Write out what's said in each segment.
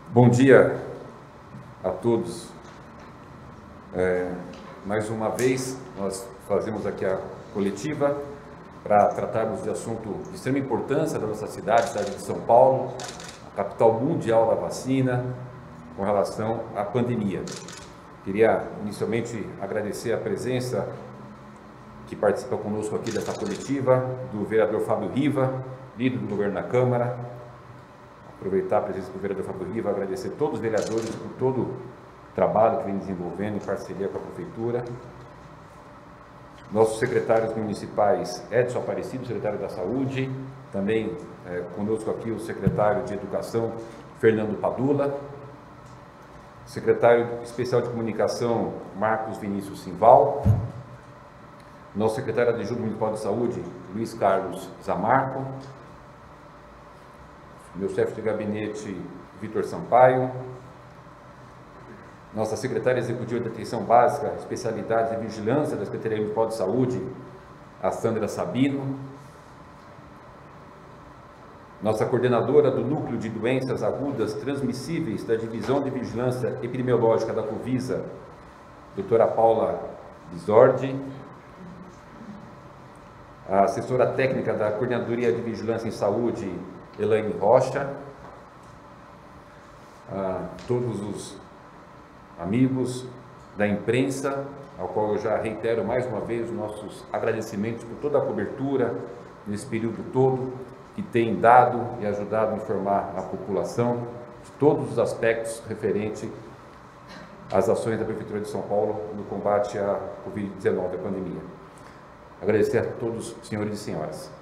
Bom dia a todos. Mais uma vez, nós fazemos aqui a coletiva para tratarmos de assunto de extrema importância da nossa cidade de São Paulo, a capital mundial da vacina, com relação à pandemia. Queria inicialmente agradecer a presença que participa conosco aqui dessa coletiva, do vereador Fábio Riva, líder do governo na Câmara. Aproveitar a presença do vereador Fábio Riva, agradecer a todos os vereadores por todo o trabalho que vem desenvolvendo em parceria com a Prefeitura. Nossos secretários municipais, Edson Aparecido, secretário da Saúde, também conosco aqui o secretário de Educação, Fernando Padula, secretário especial de Comunicação, Marcos Vinícius Simval, nosso secretário adjunto municipal de Saúde, Luiz Carlos Zamarco, meu chefe de gabinete, Vitor Sampaio, nossa secretária executiva de Atenção Básica, Especialidades e Vigilância da Secretaria Municipal de Saúde, a Sandra Sabino, nossa coordenadora do Núcleo de Doenças Agudas Transmissíveis da Divisão de Vigilância Epidemiológica da Covisa, doutora Paula Bisordi, a assessora técnica da Coordenadoria de Vigilância em Saúde, Elaine Rocha, a todos os amigos da imprensa, ao qual eu já reitero mais uma vez os nossos agradecimentos por toda a cobertura nesse período todo, que tem dado e ajudado a informar a população de todos os aspectos referentes às ações da Prefeitura de São Paulo no combate à Covid-19, a pandemia. Agradecer a todos, senhores e senhoras.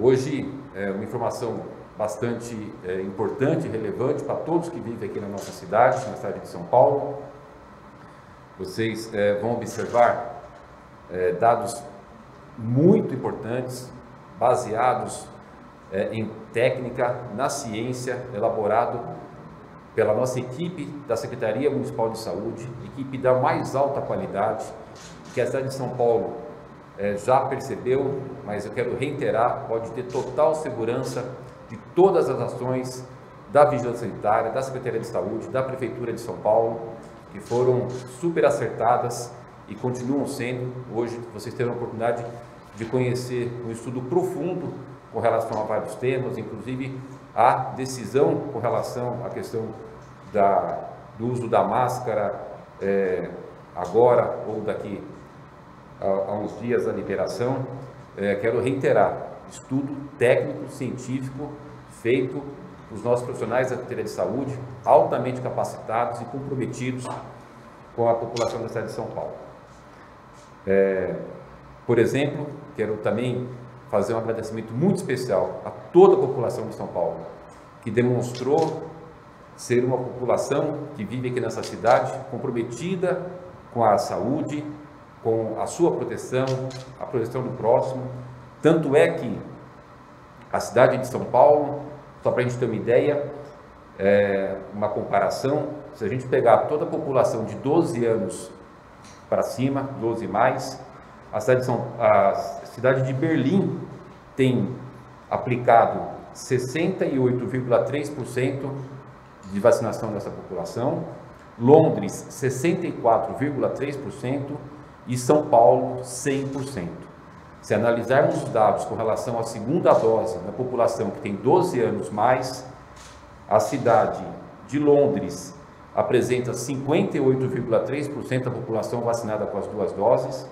Hoje é uma informação bastante importante e relevante para todos que vivem aqui na nossa cidade, na cidade de São Paulo. Vocês vão observar dados muito importantes, baseados em técnica, na ciência, elaborado pela nossa equipe da Secretaria Municipal de Saúde, equipe da mais alta qualidade, que a cidade de São Paulo já percebeu, mas eu quero reiterar, pode ter total segurança de todas as ações da Vigilância Sanitária, da Secretaria de Saúde, da Prefeitura de São Paulo, que foram super acertadas e continuam sendo. Hoje vocês terão a oportunidade de conhecer um estudo profundo com relação a vários temas, inclusive a decisão com relação à questão do uso da máscara agora ou daqui há uns dias a liberação. Quero reiterar, estudo técnico, científico, feito os nossos profissionais da Secretaria de Saúde, altamente capacitados e comprometidos com a população da cidade de São Paulo. Por exemplo, quero também fazer um agradecimento muito especial a toda a população de São Paulo, que demonstrou ser uma população que vive aqui nessa cidade, comprometida com a saúde, com a sua proteção, a proteção do próximo. Tanto é que a cidade de São Paulo, só para a gente ter uma ideia, uma comparação, se a gente pegar toda a população de 12 anos para cima, 12 mais, a cidade de Berlim tem aplicado 68,3% de vacinação dessa população, Londres 64,3% e São Paulo 100%. Se analisarmos os dados com relação à segunda dose na população que tem 12 anos mais, a cidade de Londres apresenta 58,3% da população vacinada com as duas doses,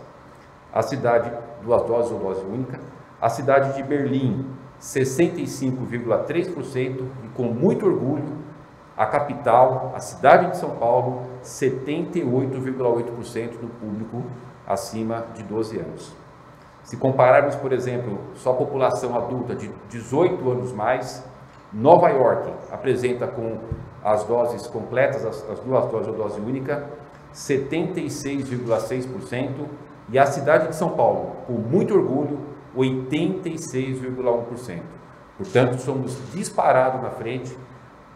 a cidade, duas doses ou dose única, a cidade de Berlim 65,3% e com muito orgulho, a capital, a cidade de São Paulo, 78,8% do público acima de 12 anos. Se compararmos, por exemplo, só a população adulta de 18 anos mais, Nova York apresenta com as doses completas, as duas doses ou dose única, 76,6% e a cidade de São Paulo, com muito orgulho, 86,1%. Portanto, somos disparados na frente,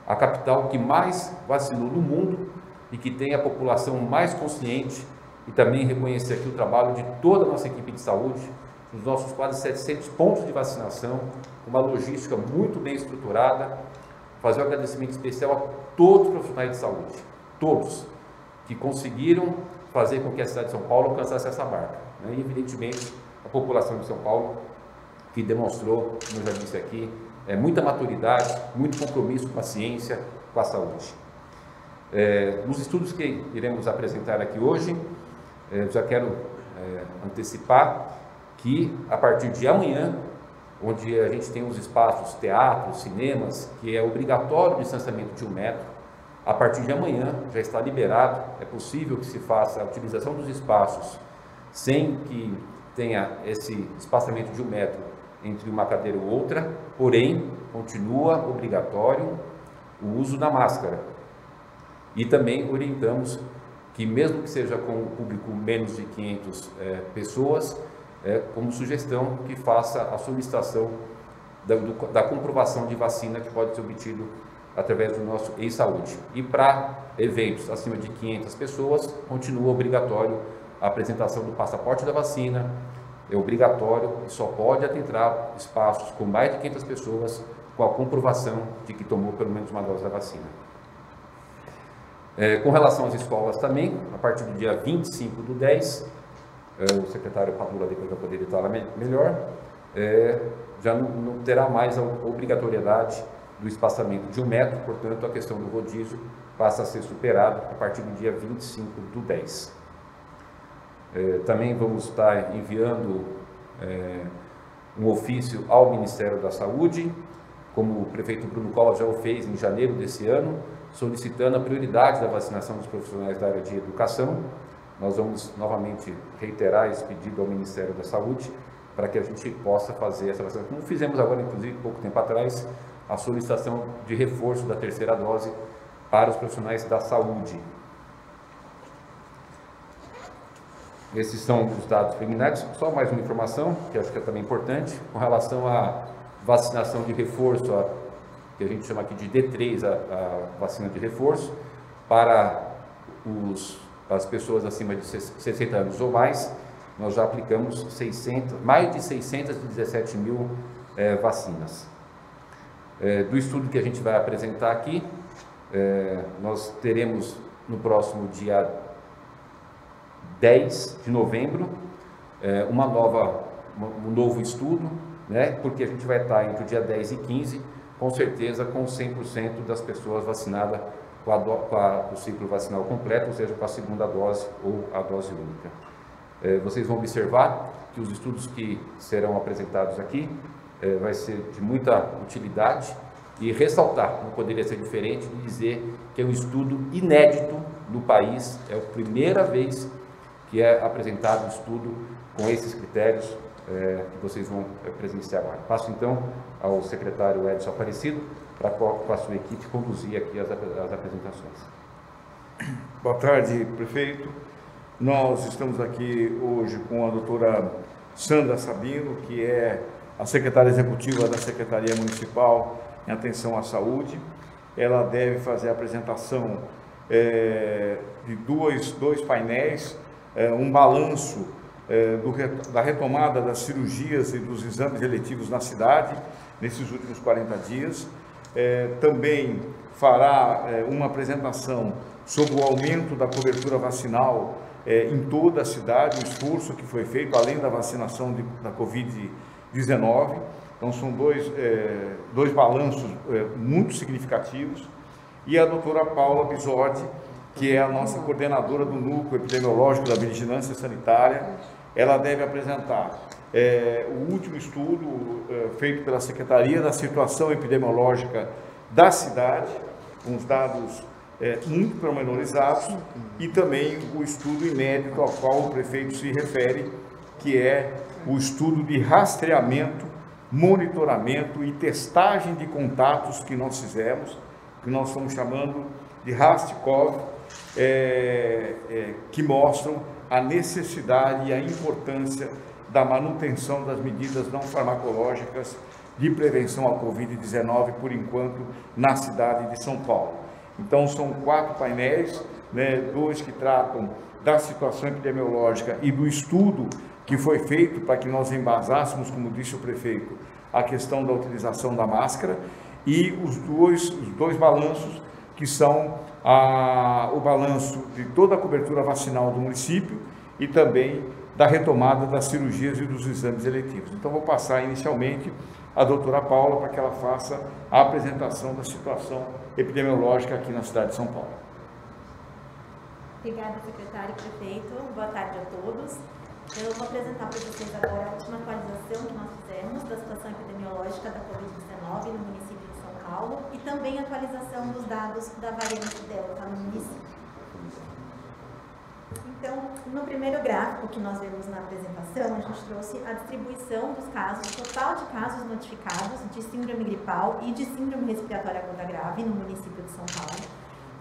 a capital que mais vacinou no mundo e que tem a população mais consciente, e também reconhecer aqui o trabalho de toda a nossa equipe de saúde, nos nossos quase 700 pontos de vacinação, uma logística muito bem estruturada, fazer um agradecimento especial a todos os profissionais de saúde, todos, que conseguiram fazer com que a cidade de São Paulo alcançasse essa marca, né? E evidentemente a população de São Paulo, que demonstrou, como eu já disse aqui, muita maturidade, muito compromisso com a ciência, com a saúde. Nos estudos que iremos apresentar aqui hoje, já quero antecipar que a partir de amanhã, onde a gente tem os espaços, teatros, cinemas, que é obrigatório o distanciamento de 1 metro, a partir de amanhã já está liberado, é possível que se faça a utilização dos espaços sem que tenha esse espaçamento de 1 metro entre uma cadeira ou outra, porém, continua obrigatório o uso da máscara. E também orientamos que, mesmo que seja com o público menos de 500 pessoas, como sugestão que faça a solicitação da comprovação de vacina que pode ser obtido através do nosso e-saúde. E para eventos acima de 500 pessoas, continua obrigatório a apresentação do passaporte da vacina, é obrigatório e só pode adentrar espaços com mais de 500 pessoas com a comprovação de que tomou pelo menos uma dose da vacina. Com relação às escolas também, a partir do dia 25/10, o secretário Padula depois vai poder editar melhor, já não terá mais a obrigatoriedade do espaçamento de 1 metro, portanto a questão do rodízio passa a ser superada a partir do dia 25/10. Também vamos estar enviando um ofício ao Ministério da Saúde, como o prefeito Bruno Covas já o fez em janeiro desse ano, solicitando a prioridade da vacinação dos profissionais da área de educação. Nós vamos novamente reiterar esse pedido ao Ministério da Saúde para que a gente possa fazer essa vacinação, como fizemos agora, inclusive, pouco tempo atrás, a solicitação de reforço da 3ª dose para os profissionais da saúde. Esses são os dados preliminares. Só mais uma informação, que acho que é também importante, com relação à vacinação de reforço, que a gente chama aqui de D3, a vacina de reforço, para as pessoas acima de 60 anos ou mais. Nós já aplicamos mais de 617 mil vacinas. Do estudo que a gente vai apresentar aqui, nós teremos no próximo dia 10 de novembro um novo estudo, né? Porque a gente vai estar entre o dia 10 e 15, com certeza com 100% das pessoas vacinadas com o ciclo vacinal completo, ou seja, com a 2ª dose ou a dose única. Vocês vão observar que os estudos que serão apresentados aqui vai ser de muita utilidade, e ressaltar, não poderia ser diferente de dizer que é um estudo inédito no país, é a primeira vez que é apresentado um estudo com esses critérios que vocês vão presenciar agora. Passo então ao secretário Edson Aparecido para com a sua equipe conduzir aqui as apresentações. Boa tarde, prefeito. Nós estamos aqui hoje com a doutora Sandra Sabino, que é a secretária executiva da Secretaria Municipal em Atenção à Saúde. Ela deve fazer a apresentação de dois painéis, um balanço da retomada das cirurgias e dos exames eletivos na cidade nesses últimos 40 dias. Também fará uma apresentação sobre o aumento da cobertura vacinal em toda a cidade, o esforço que foi feito além da vacinação da Covid-19. Então são dois balanços muito significativos. E a doutora Paula Bisotti, que é a nossa coordenadora do Núcleo Epidemiológico da Vigilância Sanitária, ela deve apresentar o último estudo feito pela Secretaria da situação epidemiológica da cidade, com os dados muito pormenorizados, e também o estudo inédito ao qual o prefeito se refere, que é o estudo de rastreamento, monitoramento e testagem de contatos que nós fizemos, que nós estamos chamando de RAST-CoV, que mostram a necessidade e a importância da manutenção das medidas não farmacológicas de prevenção à Covid-19, por enquanto, na cidade de São Paulo. Então, são 4 painéis, né, 2 que tratam da situação epidemiológica e do estudo que foi feito para que nós embasássemos, como disse o prefeito, a questão da utilização da máscara, e os dois balanços, que são o balanço de toda a cobertura vacinal do município e também da retomada das cirurgias e dos exames eletivos. Então, vou passar inicialmente a doutora Paula para que ela faça a apresentação da situação epidemiológica aqui na cidade de São Paulo. Obrigada, secretário e prefeito. Boa tarde a todos. Eu vou apresentar para vocês agora a última atualização que nós fizemos da situação epidemiológica da Covid-19 no município de São Paulo e também a atualização dos dados da variante Delta no município. Então, no primeiro gráfico que nós vemos na apresentação, a gente trouxe a distribuição dos casos, o total de casos notificados de síndrome gripal e de síndrome respiratória aguda grave no município de São Paulo.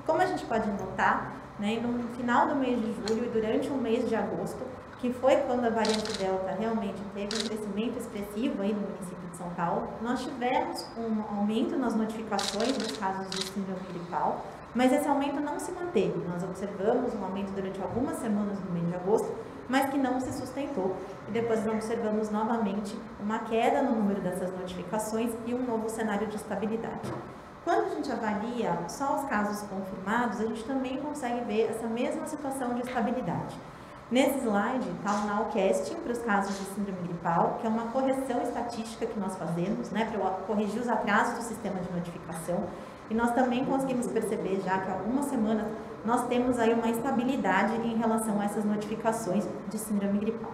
Como a gente pode notar, né, no final do mês de julho e durante o mês de agosto, que foi quando a variante Delta realmente teve um crescimento expressivo aí no município de São Paulo, nós tivemos um aumento nas notificações dos casos de síndrome gripal, mas esse aumento não se manteve. Nós observamos um aumento durante algumas semanas no mês de agosto, mas que não se sustentou. E depois nós observamos novamente uma queda no número dessas notificações e um novo cenário de estabilidade. Quando a gente avalia só os casos confirmados, a gente também consegue ver essa mesma situação de estabilidade. Nesse slide está o nowcasting para os casos de síndrome gripal, que é uma correção estatística que nós fazemos, né, para corrigir os atrasos do sistema de notificação. E nós também conseguimos perceber já que há algumas semanas nós temos aí uma estabilidade em relação a essas notificações de síndrome gripal.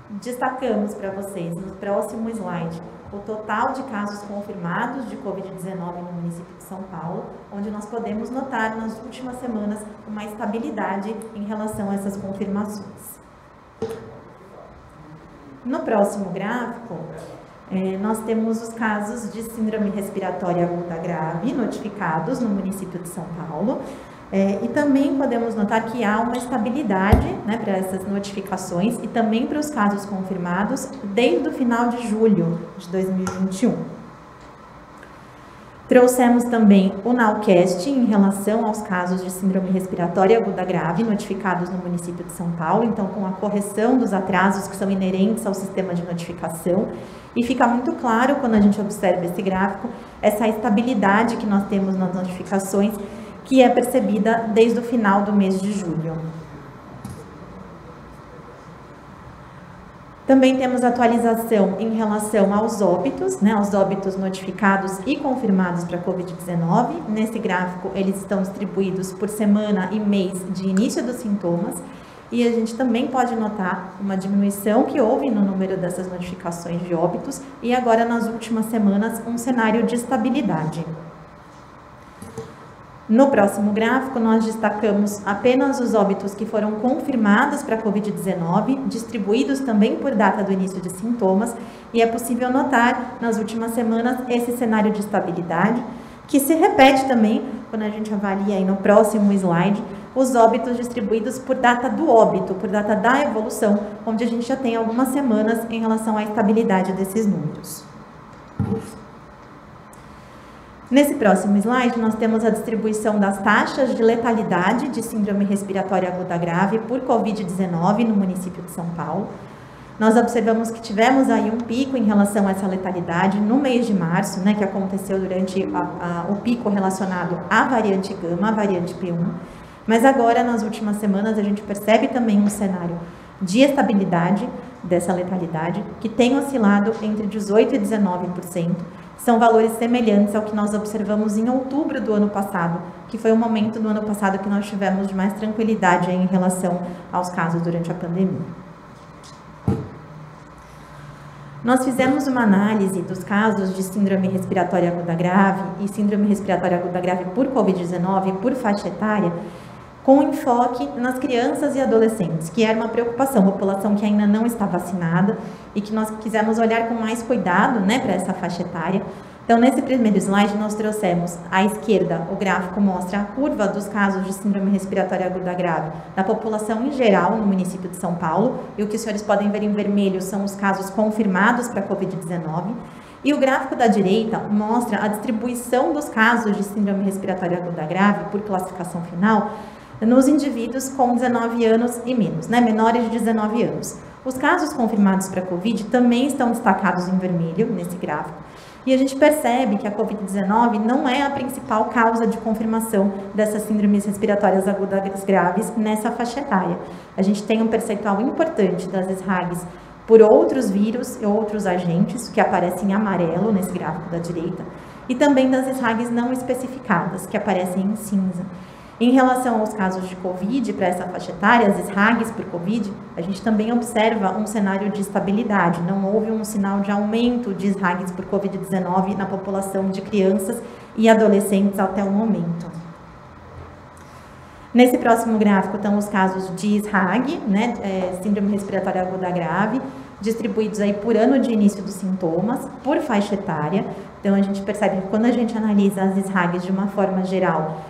Destacamos para vocês no próximo slide o total de casos confirmados de Covid-19 no município de São Paulo, onde nós podemos notar nas últimas semanas uma estabilidade em relação a essas confirmações. No próximo gráfico, nós temos os casos de síndrome respiratória aguda grave notificados no município de São Paulo. E também podemos notar que há uma estabilidade, né, para essas notificações e também para os casos confirmados desde o final de julho de 2021. Trouxemos também o nowcast em relação aos casos de síndrome respiratória aguda grave notificados no município de São Paulo, então com a correção dos atrasos que são inerentes ao sistema de notificação. E fica muito claro quando a gente observa esse gráfico, essa estabilidade que nós temos nas notificações, que é percebida desde o final do mês de julho. Também temos atualização em relação aos óbitos, né, aos óbitos notificados e confirmados para a Covid-19. Nesse gráfico, eles estão distribuídos por semana e mês de início dos sintomas. E a gente também pode notar uma diminuição que houve no número dessas notificações de óbitos e agora, nas últimas semanas, um cenário de estabilidade. No próximo gráfico, nós destacamos apenas os óbitos que foram confirmados para a Covid-19, distribuídos também por data do início de sintomas, e é possível notar, nas últimas semanas, esse cenário de estabilidade, que se repete também, quando a gente avalia aí no próximo slide, os óbitos distribuídos por data do óbito, por data da evolução, onde a gente já tem algumas semanas em relação à estabilidade desses números. Nesse próximo slide, nós temos a distribuição das taxas de letalidade de síndrome respiratória aguda grave por Covid-19 no município de São Paulo. Nós observamos que tivemos aí um pico em relação a essa letalidade no mês de março, né, que aconteceu durante o pico relacionado à variante Gama, a variante P1. Mas agora, nas últimas semanas, a gente percebe também um cenário de estabilidade dessa letalidade, que tem oscilado entre 18% e 19%. São valores semelhantes ao que nós observamos em outubro do ano passado, que foi o momento do ano passado que nós tivemos de mais tranquilidade em relação aos casos durante a pandemia. Nós fizemos uma análise dos casos de síndrome respiratória aguda grave e síndrome respiratória aguda grave por Covid-19 por faixa etária, com enfoque nas crianças e adolescentes, que era uma preocupação, população que ainda não está vacinada e que nós quisemos olhar com mais cuidado, né, para essa faixa etária. Então, nesse primeiro slide, nós trouxemos à esquerda, o gráfico mostra a curva dos casos de síndrome respiratória aguda grave da população em geral no município de São Paulo, e o que os senhores podem ver em vermelho são os casos confirmados para a Covid-19. E o gráfico da direita mostra a distribuição dos casos de síndrome respiratória aguda grave por classificação final nos indivíduos com 19 anos e menos, né, menores de 19 anos. Os casos confirmados para Covid também estão destacados em vermelho nesse gráfico. E a gente percebe que a Covid-19 não é a principal causa de confirmação dessas síndromes respiratórias agudas graves nessa faixa etária. A gente tem um percentual importante das SRAGs por outros vírus e outros agentes, que aparecem em amarelo nesse gráfico da direita, e também das SRAGs não especificadas, que aparecem em cinza. Em relação aos casos de Covid, para essa faixa etária, as SRAGs por Covid, a gente também observa um cenário de estabilidade. Não houve um sinal de aumento de SRAGs por Covid-19 na população de crianças e adolescentes até o momento. Nesse próximo gráfico estão os casos de SRAG, síndrome respiratória aguda grave, distribuídos aí por ano de início dos sintomas, por faixa etária. Então, a gente percebe que quando a gente analisa as SRAGs de uma forma geral,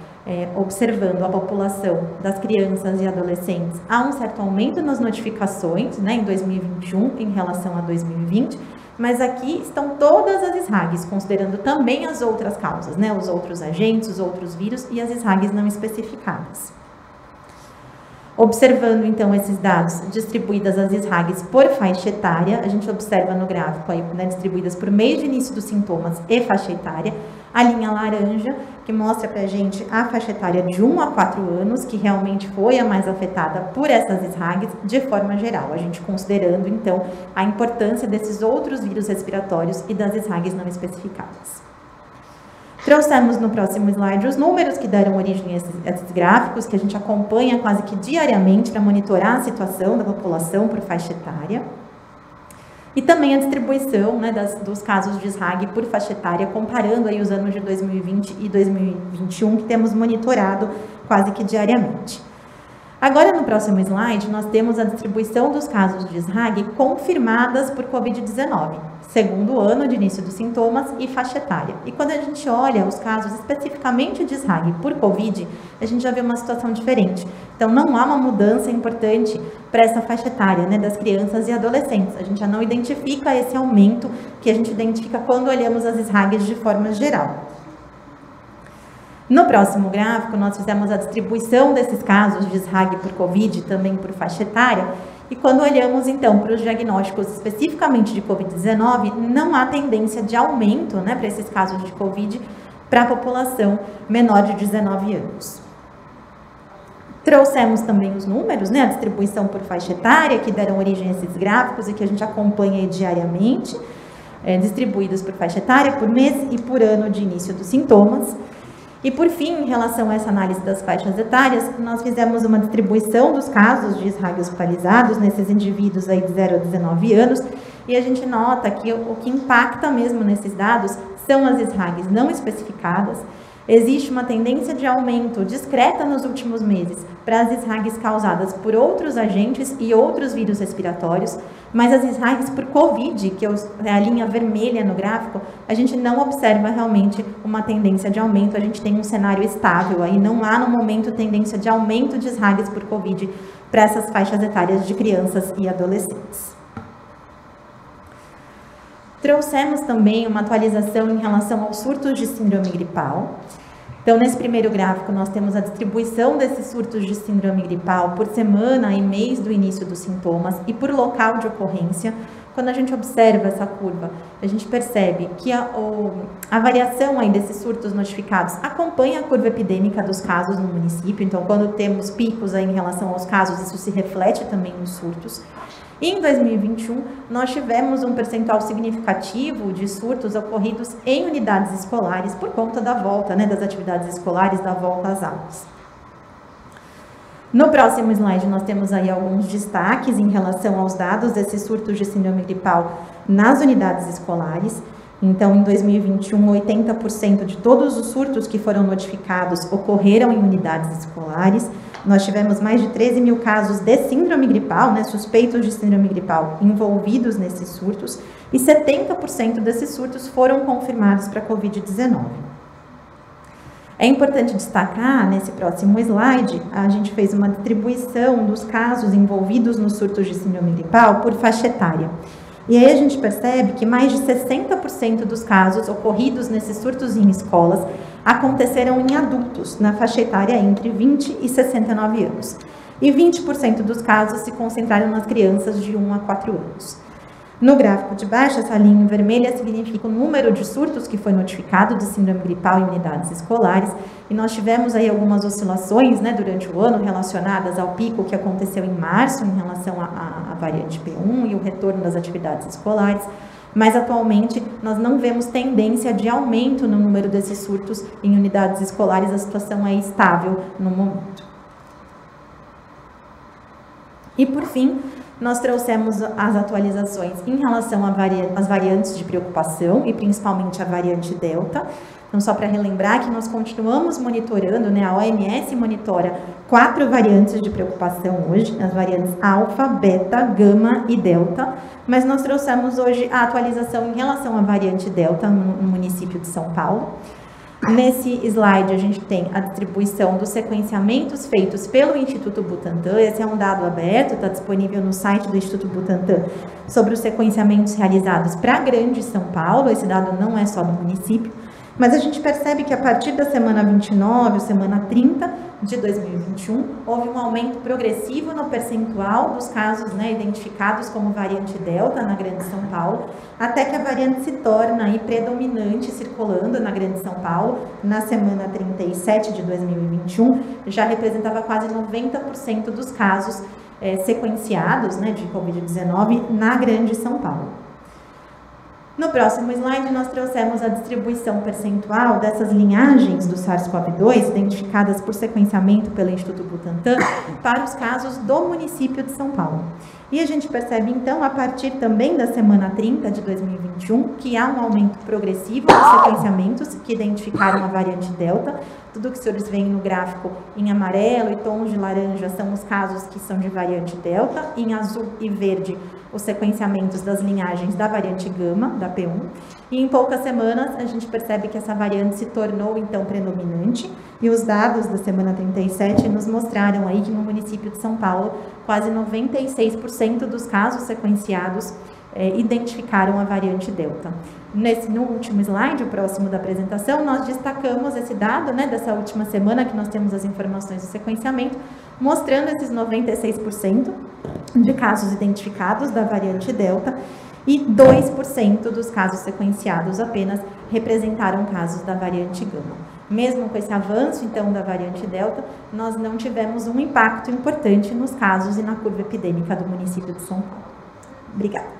observando a população das crianças e adolescentes, há um certo aumento nas notificações, em 2021 em relação a 2020, mas aqui estão todas as SRAGs, considerando também as outras causas, os outros agentes, os outros vírus e as SRAGs não especificadas. Observando então esses dados distribuídas as SRAGs por faixa etária, a gente observa no gráfico aí, distribuídas por mês de início dos sintomas e faixa etária, a linha laranja, que mostra pra gente a faixa etária de 1 a 4 anos, que realmente foi a mais afetada por essas SRAGs de forma geral, a gente considerando então a importância desses outros vírus respiratórios e das SRAGs não especificadas. Trouxemos no próximo slide os números que deram origem a esses gráficos, que a gente acompanha quase que diariamente para monitorar a situação da população por faixa etária. E também a distribuição dos casos de SRAG por faixa etária, comparando aí os anos de 2020 e 2021, que temos monitorado quase que diariamente. Agora, no próximo slide, nós temos a distribuição dos casos de SRAG confirmadas por Covid-19, segundo ano de início dos sintomas e faixa etária. E quando a gente olha os casos especificamente de SRAG por Covid, a gente já vê uma situação diferente. Então, não há uma mudança importante para essa faixa etária, das crianças e adolescentes. A gente já não identifica esse aumento que a gente identifica quando olhamos as SRAGs de forma geral. No próximo gráfico, nós fizemos a distribuição desses casos de SRAG por Covid, também por faixa etária, e quando olhamos, então, para os diagnósticos especificamente de Covid-19, não há tendência de aumento, para esses casos de Covid, para a população menor de 19 anos. Trouxemos também os números, a distribuição por faixa etária, que deram origem a esses gráficos e que a gente acompanha aí diariamente, distribuídos por faixa etária, por mês e por ano de início dos sintomas. E, por fim, em relação a essa análise das faixas etárias, nós fizemos uma distribuição dos casos de SRAG hospitalizados nesses indivíduos aí de 0 a 19 anos, e a gente nota que o que impacta mesmo nesses dados são as SRAGs não especificadas. Existe uma tendência de aumento discreta nos últimos meses para as SRAGs causadas por outros agentes e outros vírus respiratórios, mas as SRAGs por Covid, que é a linha vermelha no gráfico, a gente não observa realmente uma tendência de aumento, a gente tem um cenário estável, aí não há no momento tendência de aumento de SRAGs por Covid para essas faixas etárias de crianças e adolescentes. Trouxemos também uma atualização em relação aos surtos de síndrome gripal. Então, nesse primeiro gráfico, nós temos a distribuição desses surtos de síndrome gripal por semana e mês do início dos sintomas e por local de ocorrência. Quando a gente observa essa curva, a gente percebe que a variação aí desses surtos notificados acompanha a curva epidêmica dos casos no município. Então, quando temos picos aí em relação aos casos, isso se reflete também nos surtos. E em 2021, nós tivemos um percentual significativo de surtos ocorridos em unidades escolares por conta da volta, das atividades escolares, da volta às aulas. No próximo slide, nós temos aí alguns destaques em relação aos dados desses surtos de síndrome gripal nas unidades escolares. Então, em 2021, 80% de todos os surtos que foram notificados ocorreram em unidades escolares. Nós tivemos mais de 13 mil casos de síndrome gripal, suspeitos de síndrome gripal envolvidos nesses surtos, e 70% desses surtos foram confirmados para Covid-19. É importante destacar, nesse próximo slide, a gente fez uma distribuição dos casos envolvidos nos surtos de síndrome gripal por faixa etária. E aí a gente percebe que mais de 60% dos casos ocorridos nesses surtos em escolas aconteceram em adultos, na faixa etária entre 20 e 69 anos. E 20% dos casos se concentraram nas crianças de 1 a 4 anos. No gráfico de baixo, essa linha vermelha significa o número de surtos que foi notificado de síndrome gripal em unidades escolares, e nós tivemos aí algumas oscilações, né, durante o ano relacionadas ao pico que aconteceu em março em relação à variante P1 e o retorno das atividades escolares, mas atualmente nós não vemos tendência de aumento no número desses surtos em unidades escolares, a situação é estável no momento. E por fim, nós trouxemos as atualizações em relação às variantes de preocupação e principalmente a variante Delta. Então, só para relembrar que nós continuamos monitorando, né, a OMS monitora 4 variantes de preocupação hoje, as variantes Alfa, Beta, Gama e Delta, mas nós trouxemos hoje a atualização em relação à variante Delta no município de São Paulo. Nesse slide a gente tem a distribuição dos sequenciamentos feitos pelo Instituto Butantan. Esse é um dado aberto, está disponível no site do Instituto Butantan sobre os sequenciamentos realizados para a Grande São Paulo. Esse dado não é só do município, mas a gente percebe que a partir da semana 29, ou semana 30 de 2021, houve um aumento progressivo no percentual dos casos, né, identificados como variante Delta na Grande São Paulo, até que a variante se torna aí predominante circulando na Grande São Paulo. Na semana 37 de 2021, já representava quase 90% dos casos sequenciados, né, de Covid-19 na Grande São Paulo. No próximo slide, nós trouxemos a distribuição percentual dessas linhagens do SARS-CoV-2, identificadas por sequenciamento pelo Instituto Butantan, para os casos do município de São Paulo. E a gente percebe, então, a partir também da semana 30 de 2021, que há um aumento progressivo dos sequenciamentos que identificaram a variante Delta. Tudo que os senhores veem no gráfico em amarelo e tons de laranja são os casos que são de variante Delta, em azul e verde os sequenciamentos das linhagens da variante Gama, da P1, e em poucas semanas a gente percebe que essa variante se tornou então predominante, e os dados da semana 37 nos mostraram aí que no município de São Paulo, quase 96% dos casos sequenciados identificaram a variante Delta. No último slide, o próximo da apresentação, nós destacamos esse dado, né, dessa última semana que nós temos as informações do sequenciamento, mostrando esses 96% de casos identificados da variante Delta e 2% dos casos sequenciados apenas representaram casos da variante Gama. Mesmo com esse avanço, então, da variante Delta, nós não tivemos um impacto importante nos casos e na curva epidêmica do município de São Paulo. Obrigada.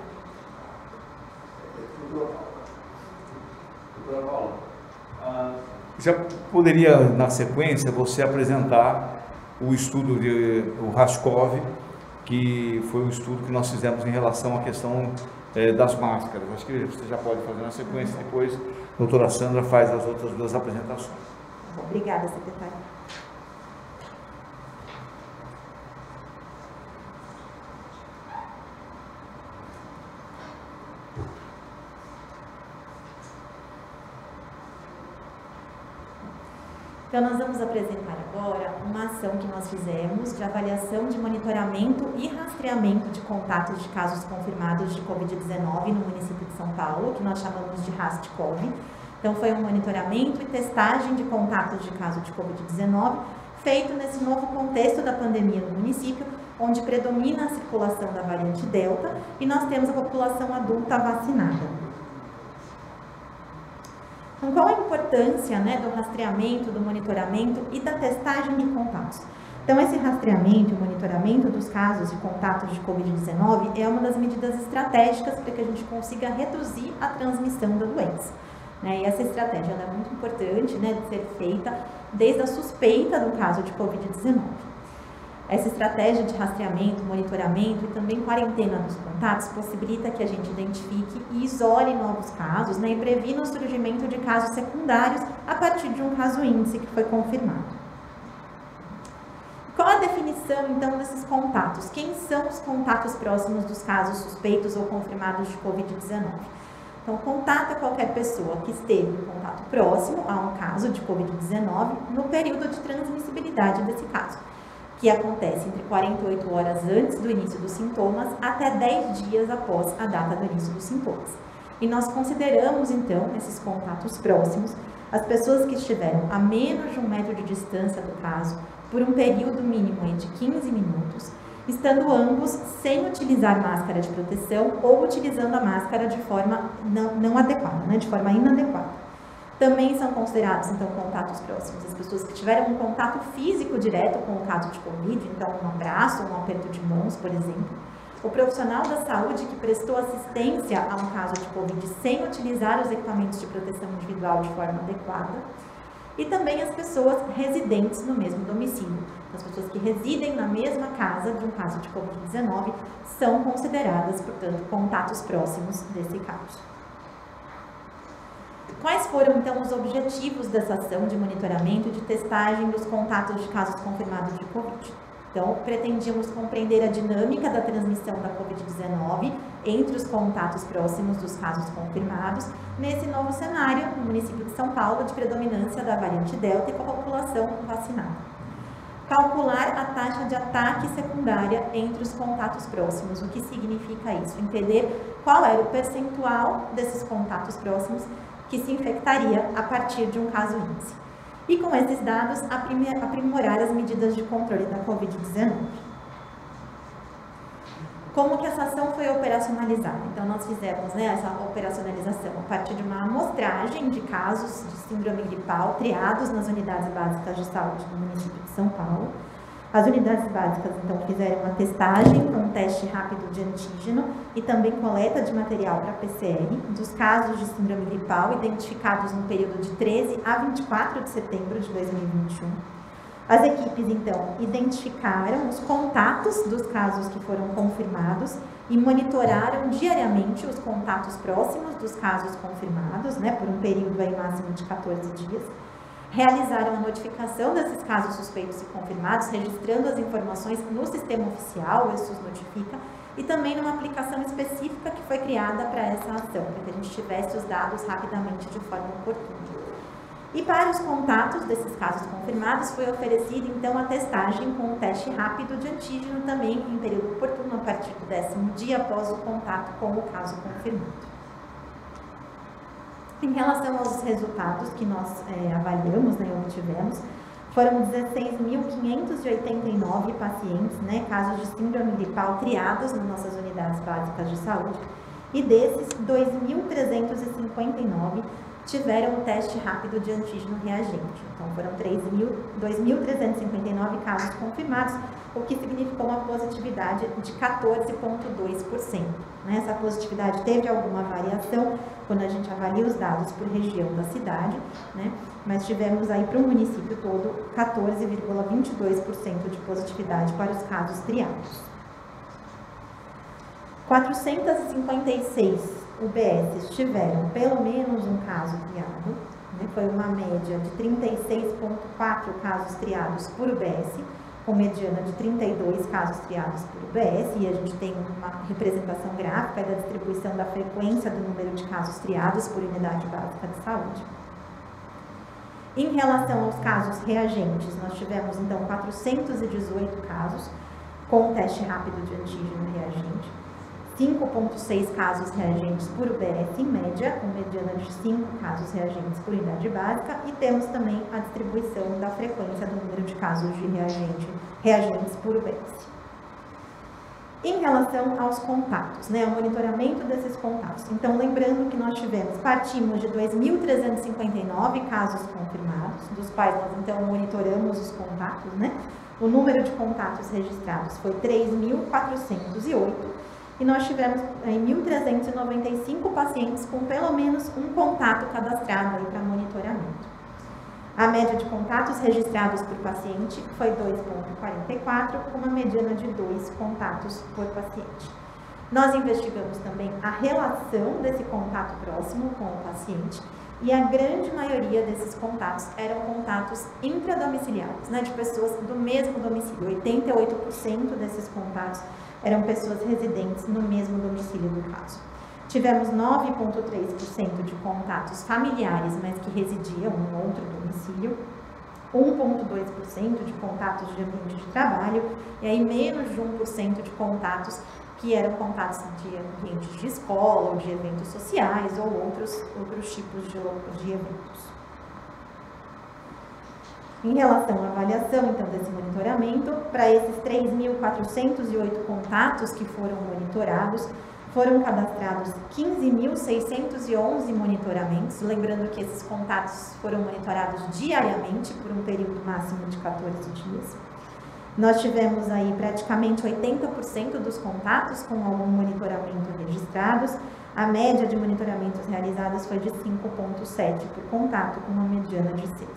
Já poderia, na sequência, você apresentar o estudo do Raskov, que foi o estudo que nós fizemos em relação à questão das máscaras. Acho que você já pode fazer na sequência, depois a doutora Sandra faz as outras 2 apresentações. Obrigada, secretária. Então, nós vamos apresentar agora uma ação que nós fizemos de avaliação de monitoramento e rastreamento de contatos de casos confirmados de Covid-19 no município de São Paulo, que nós chamamos de RAST-CoV. Então, foi um monitoramento e testagem de contatos de casos de Covid-19 feito nesse novo contexto da pandemia no município, onde predomina a circulação da variante Delta e nós temos a população adulta vacinada. Então, qual a importância, né, do rastreamento, do monitoramento e da testagem de contatos? Então, esse rastreamento e monitoramento dos casos e contatos de Covid-19 é uma das medidas estratégicas para que a gente consiga reduzir a transmissão da doença. Né? E essa estratégia é muito importante, né, de ser feita desde a suspeita do caso de Covid-19. Essa estratégia de rastreamento, monitoramento e também quarentena dos contatos possibilita que a gente identifique e isole novos casos, né, e previna o surgimento de casos secundários a partir de um caso índice que foi confirmado. Qual a definição, então, desses contatos? Quem são os contatos próximos dos casos suspeitos ou confirmados de Covid-19? Então, contato é qualquer pessoa que esteve em contato próximo a um caso de Covid-19 no período de transmissibilidade desse caso, que acontece entre 48 horas antes do início dos sintomas até 10 dias após a data do início dos sintomas. E nós consideramos, então, esses contatos próximos, as pessoas que estiveram a menos de 1 metro de distância do caso, por um período mínimo de 15 minutos, estando ambos sem utilizar máscara de proteção ou utilizando a máscara de forma não adequada, né, de forma inadequada. Também são considerados, então, contatos próximos as pessoas que tiveram um contato físico direto com o caso de Covid, então um abraço, um aperto de mãos, por exemplo. O profissional da saúde que prestou assistência a um caso de Covid sem utilizar os equipamentos de proteção individual de forma adequada. E também as pessoas residentes no mesmo domicílio. As pessoas que residem na mesma casa de um caso de Covid-19 são consideradas, portanto, contatos próximos desse caso. Quais foram, então, os objetivos dessa ação de monitoramento e de testagem dos contatos de casos confirmados de Covid? Então, pretendíamos compreender a dinâmica da transmissão da Covid-19 entre os contatos próximos dos casos confirmados, nesse novo cenário, no município de São Paulo, de predominância da variante Delta e com a população vacinada. Calcular a taxa de ataque secundária entre os contatos próximos. O que significa isso? Entender qual era o percentual desses contatos próximos que se infectaria a partir de um caso índice. E com esses dados, aprimorar as medidas de controle da Covid-19. Como que essa ação foi operacionalizada? Então, nós fizemos, né, essa operacionalização a partir de uma amostragem de casos de síndrome gripal triados nas unidades básicas de saúde do município de São Paulo. As unidades básicas, então, fizeram uma testagem com um teste rápido de antígeno e também coleta de material para PCR dos casos de síndrome gripal identificados no período de 13 a 24 de setembro de 2021. As equipes, então, identificaram os contatos dos casos que foram confirmados e monitoraram diariamente os contatos próximos dos casos confirmados, né, por um período aí máximo de 14 dias. Realizaram a notificação desses casos suspeitos e confirmados, registrando as informações no sistema oficial, o SUS Notifica, e também numa aplicação específica que foi criada para essa ação, para que a gente tivesse os dados rapidamente de forma oportuna. E para os contatos desses casos confirmados, foi oferecida então a testagem com um teste rápido de antígeno também em período oportuno, a partir do 10º dia após o contato com o caso confirmado. Em relação aos resultados que nós avaliamos, né, obtivemos, foram 16.589 pacientes, né, casos de síndrome gripal triados nas nossas unidades básicas de saúde, e desses, 2.359 tiveram um teste rápido de antígeno reagente. Então, foram 2.359 casos confirmados, o que significou uma positividade de 14,2%. Né? Essa positividade teve alguma variação quando a gente avalia os dados por região da cidade, né? Mas tivemos aí para o município todo 14,22% de positividade para os casos triados. 456 UBSs tiveram pelo menos um caso triado, né? Foi uma média de 36,4 casos triados por UBS, com mediana de 32 casos triados por UBS, e a gente tem uma representação gráfica da distribuição da frequência do número de casos triados por unidade básica de saúde. Em relação aos casos reagentes, nós tivemos então 418 casos com teste rápido de antígeno reagente, 5,6 casos reagentes por UBS em média, com mediana de 5 casos reagentes por unidade básica, e temos também a distribuição da frequência do número de casos de reagentes por UBS. Em relação aos contatos, né, o monitoramento desses contatos. Então, lembrando que nós partimos de 2.359 casos confirmados, dos quais nós então monitoramos os contatos, né? O número de contatos registrados foi 3.408, e nós tivemos 1.395 pacientes com pelo menos um contato cadastrado para monitoramento. A média de contatos registrados por paciente foi 2,44, com uma mediana de 2 contatos por paciente. Nós investigamos também a relação desse contato próximo com o paciente, e a grande maioria desses contatos eram contatos intradomiciliares, né, de pessoas do mesmo domicílio. 88% desses contatos eram pessoas residentes no mesmo domicílio do caso. Tivemos 9,3% de contatos familiares, mas que residiam em outro domicílio, 1,2% de contatos de ambiente de trabalho, e aí menos de 1% de contatos que eram contatos de ambientes de escola, ou de eventos sociais, ou outros tipos de eventos. Em relação à avaliação, então, desse monitoramento, para esses 3.408 contatos que foram monitorados, foram cadastrados 15.611 monitoramentos, lembrando que esses contatos foram monitorados diariamente por um período máximo de 14 dias. Nós tivemos aí praticamente 80% dos contatos com algum monitoramento registrados. A média de monitoramentos realizados foi de 5,7 por contato, com uma mediana de 6.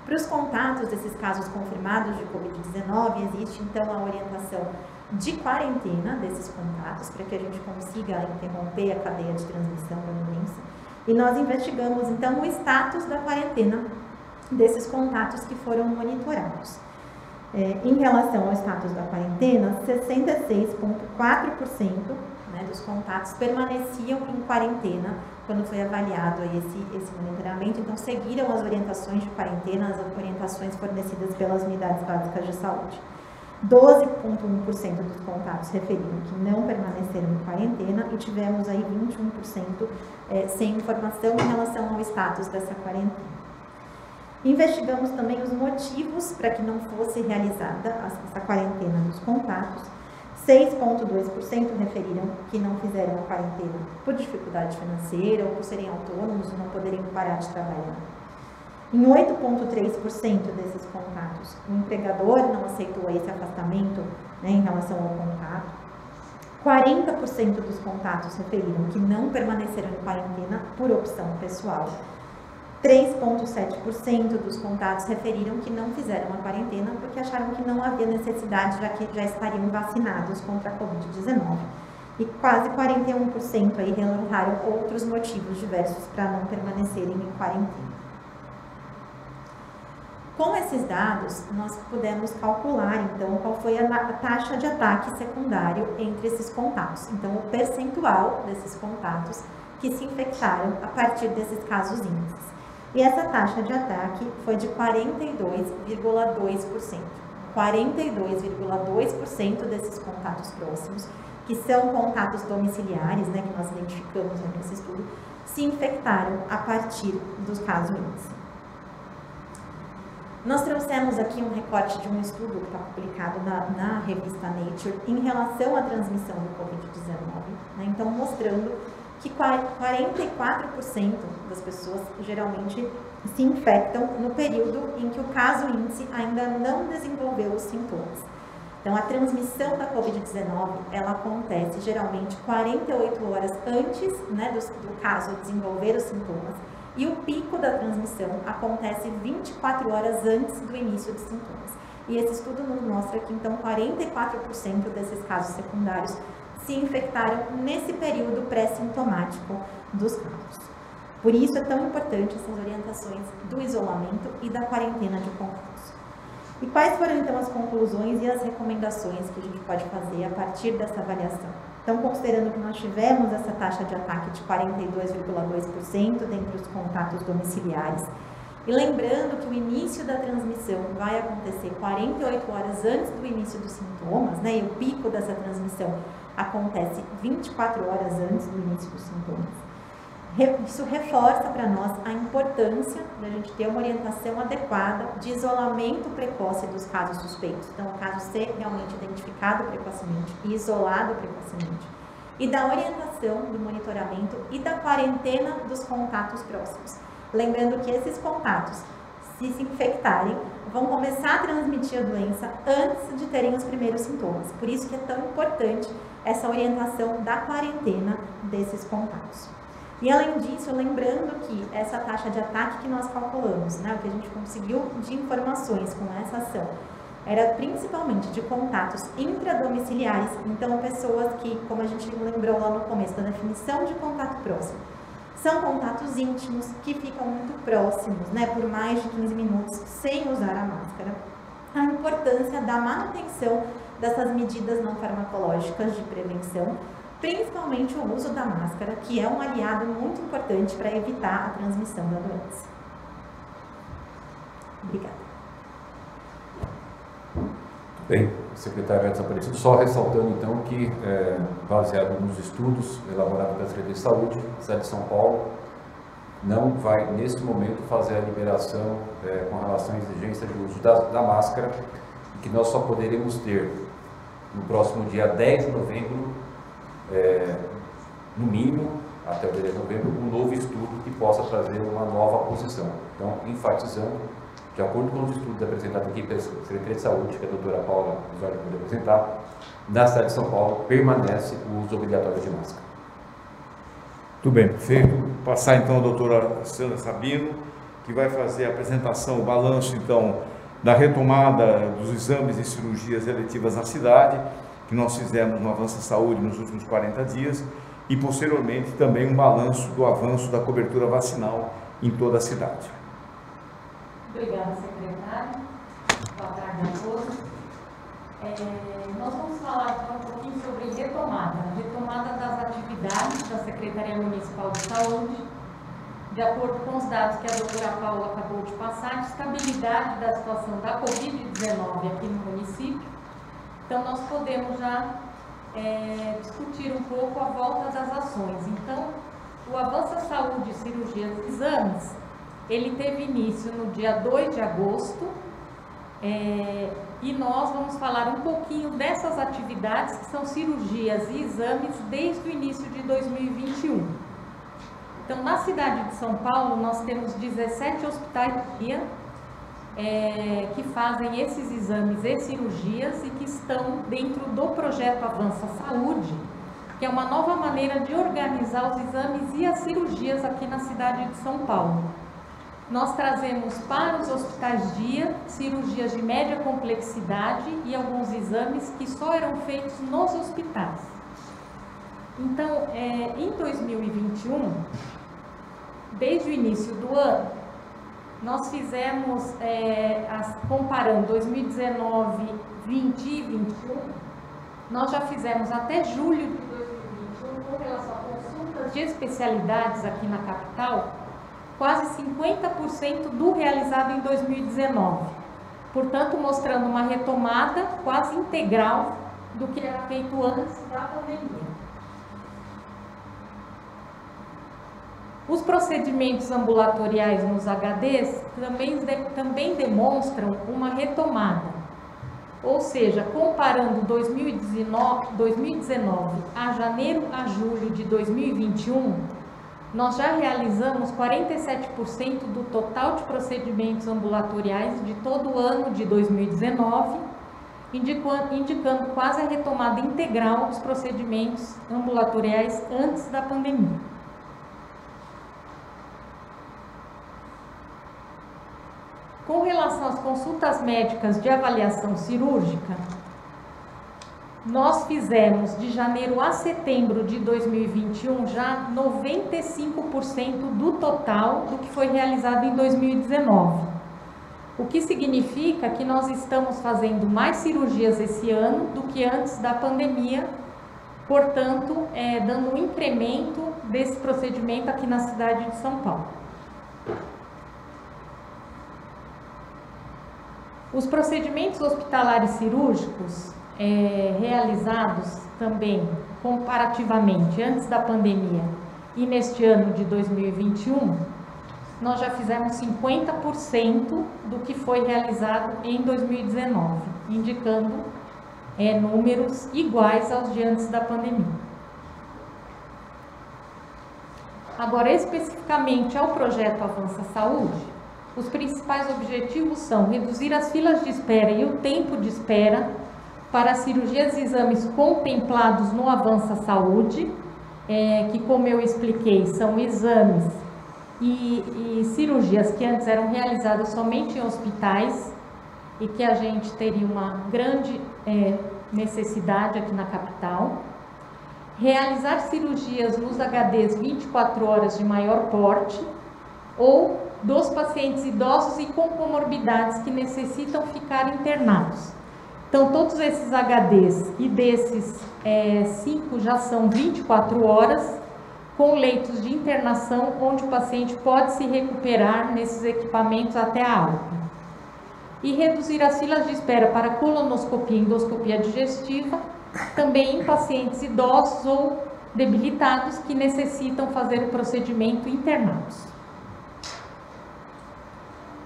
Para os contatos desses casos confirmados de Covid-19, existe então a orientação de quarentena desses contatos, para que a gente consiga interromper a cadeia de transmissão da doença. E nós investigamos então o status da quarentena desses contatos que foram monitorados. Em relação ao status da quarentena, 66,4% dos contatos permaneciam em quarentena quando foi avaliado esse monitoramento, então seguiram as orientações de quarentena, as orientações fornecidas pelas unidades básicas de saúde. 12,1% dos contatos referiram que não permaneceram em quarentena e tivemos aí 21% sem informação em relação ao status dessa quarentena. Investigamos também os motivos para que não fosse realizada essa quarentena dos contatos. 6,2% referiram que não fizeram a quarentena por dificuldade financeira ou por serem autônomos e não poderem parar de trabalhar. Em 8,3% desses contatos, o empregador não aceitou esse afastamento em relação ao contato. 40% dos contatos referiram que não permaneceram em quarentena por opção pessoal. 3,7% dos contatos referiram que não fizeram a quarentena porque acharam que não havia necessidade, já que já estariam vacinados contra a Covid-19. E quase 41% aí relataram outros motivos diversos para não permanecerem em quarentena. Com esses dados, nós pudemos calcular, então, qual foi a taxa de ataque secundário entre esses contatos. Então, o percentual desses contatos que se infectaram a partir desses casos índices. E essa taxa de ataque foi de 42,2%. 42,2% desses contatos próximos, que são contatos domiciliares, que nós identificamos nesse estudo, se infectaram a partir dos casos índice. Nós trouxemos aqui um recorte de um estudo que está publicado na revista Nature em relação à transmissão do Covid-19, então mostrando que 44% das pessoas geralmente se infectam no período em que o caso índice ainda não desenvolveu os sintomas. Então, a transmissão da Covid-19, ela acontece geralmente 48 horas antes do caso desenvolver os sintomas, e o pico da transmissão acontece 24 horas antes do início dos sintomas. E esse estudo nos mostra que, então, 44% desses casos secundários se infectaram nesse período pré-sintomático dos casos. Por isso é tão importante essas orientações do isolamento e da quarentena de contatos. E quais foram então as conclusões e as recomendações que a gente pode fazer a partir dessa avaliação? Então, considerando que nós tivemos essa taxa de ataque de 42,2% dentre os contatos domiciliares, e lembrando que o início da transmissão vai acontecer 48 horas antes do início dos sintomas, e o pico dessa transmissão acontece 24 horas antes do início dos sintomas. Isso reforça para nós a importância da gente ter uma orientação adequada de isolamento precoce dos casos suspeitos. Então, o caso ser realmente identificado precocemente e isolado precocemente. E da orientação do monitoramento e da quarentena dos contatos próximos. Lembrando que esses contatos, se infectarem, vão começar a transmitir a doença antes de terem os primeiros sintomas. Por isso que é tão importante essa orientação da quarentena desses contatos. E além disso, lembrando que essa taxa de ataque que nós calculamos, o que a gente conseguiu de informações com essa ação, era principalmente de contatos intradomiciliares, então pessoas que, como a gente lembrou lá no começo da definição de contato próximo, são contatos íntimos que ficam muito próximos, por mais de 15 minutos sem usar a máscara. A importância da manutenção dessas medidas não farmacológicas de prevenção, principalmente o uso da máscara, que é um aliado muito importante para evitar a transmissão da doença. Obrigada. Bem, secretário Edson Aparecido, só ressaltando então que, baseado nos estudos elaborados pela Secretaria de Saúde, cidade de São Paulo, não vai, nesse momento, fazer a liberação com relação à exigência de uso da máscara, que nós só poderemos ter no próximo dia 10 de novembro, no mínimo, até o dia 10 de novembro, um novo estudo que possa trazer uma nova posição. Então, enfatizando, de acordo com os estudos apresentados aqui pela Secretaria de Saúde, que a doutora Paula vai poder apresentar, na cidade de São Paulo permanece o uso obrigatório de máscara. Muito bem, prefeito. Passar então a doutora Sandra Sabino, que vai fazer a apresentação, o balanço então da retomada dos exames e cirurgias eletivas na cidade, que nós fizemos no Avança Saúde nos últimos 40 dias, e posteriormente também um balanço do avanço da cobertura vacinal em toda a cidade. Obrigada, secretário. Boa tarde a todos. Nós vamos falar agora um pouquinho sobre retomada das atividades da Secretaria Municipal de Saúde, de acordo com os dados que a doutora Paula acabou de passar, de estabilidade da situação da Covid-19 aqui no município. Então, nós podemos já discutir um pouco a volta das ações. Então, o Avança Saúde, Cirurgias e Exames, ele teve início no dia 2 de agosto, e nós vamos falar um pouquinho dessas atividades que são cirurgias e exames desde o início de 2021. Então, na cidade de São Paulo, nós temos 17 hospitais de dia que fazem esses exames e cirurgias e que estão dentro do projeto Avança Saúde, que é uma nova maneira de organizar os exames e as cirurgias aqui na cidade de São Paulo. Nós trazemos para os hospitais dia cirurgias de média complexidade e alguns exames que só eram feitos nos hospitais. Então, em 2021, desde o início do ano, nós fizemos, comparando 2019, 20 e 21, nós já fizemos até julho de 2021, com relação a consultas de especialidades aqui na capital, quase 50% do realizado em 2019. Portanto, mostrando uma retomada quase integral do que era feito antes da pandemia. Os procedimentos ambulatoriais nos HDs também demonstram uma retomada. Ou seja, comparando 2019 a janeiro a julho de 2021, nós já realizamos 47% do total de procedimentos ambulatoriais de todo o ano de 2019, indicando quase a retomada integral dos procedimentos ambulatoriais antes da pandemia. Com relação às consultas médicas de avaliação cirúrgica, nós fizemos de janeiro a setembro de 2021 já 95% do total do que foi realizado em 2019. O que significa que nós estamos fazendo mais cirurgias esse ano do que antes da pandemia, portanto, dando um incremento desse procedimento aqui na cidade de São Paulo. Os procedimentos hospitalares cirúrgicos realizados também comparativamente antes da pandemia e neste ano de 2021, nós já fizemos 50% do que foi realizado em 2019, indicando números iguais aos de antes da pandemia. Agora, especificamente ao projeto Avança Saúde, os principais objetivos são reduzir as filas de espera e o tempo de espera para cirurgias e exames contemplados no Avança Saúde, que, como eu expliquei, são exames e cirurgias que antes eram realizadas somente em hospitais e que a gente teria uma grande necessidade aqui na capital. Realizar cirurgias nos HDs 24 horas de maior porte ou dos pacientes idosos e com comorbidades que necessitam ficar internados. Então, todos esses HDs e desses 5 já são 24 horas, com leitos de internação, onde o paciente pode se recuperar nesses equipamentos até a alta. E reduzir as filas de espera para colonoscopia e endoscopia digestiva, também em pacientes idosos ou debilitados que necessitam fazer o procedimento internados.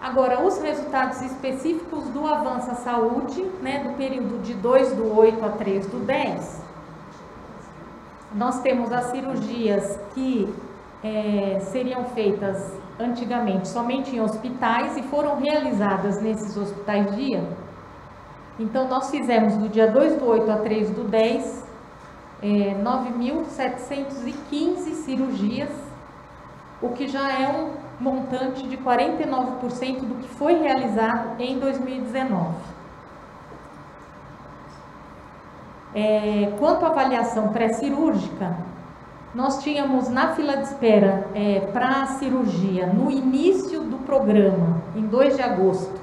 Agora, os resultados específicos do Avança Saúde, né, do período de 2/8 a 3/10, nós temos as cirurgias que seriam feitas antigamente somente em hospitais e foram realizadas nesses hospitais dia. Então, nós fizemos do dia 2/8 a 3/10, 9.715 cirurgias, o que já é um montante de 49% do que foi realizado em 2019. Quanto à avaliação pré-cirúrgica, nós tínhamos na fila de espera para a cirurgia, no início do programa, em 2 de agosto,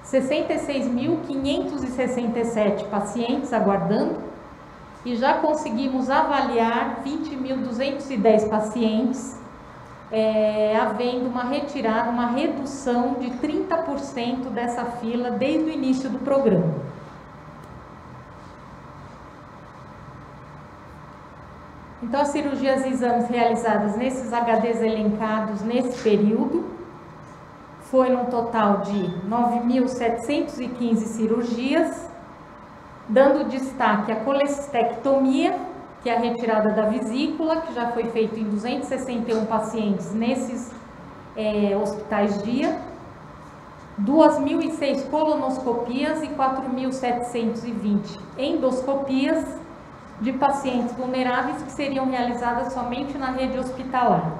66.567 pacientes aguardando, e já conseguimos avaliar 20.210 pacientes, havendo uma retirada, uma redução de 30% dessa fila desde o início do programa. Então, as cirurgias e exames realizadas nesses HDs elencados nesse período foi num total de 9.715 cirurgias, dando destaque à colecistectomia, que é a retirada da vesícula, que já foi feito em 261 pacientes nesses hospitais dia, 2.006 colonoscopias e 4.720 endoscopias de pacientes vulneráveis que seriam realizadas somente na rede hospitalar.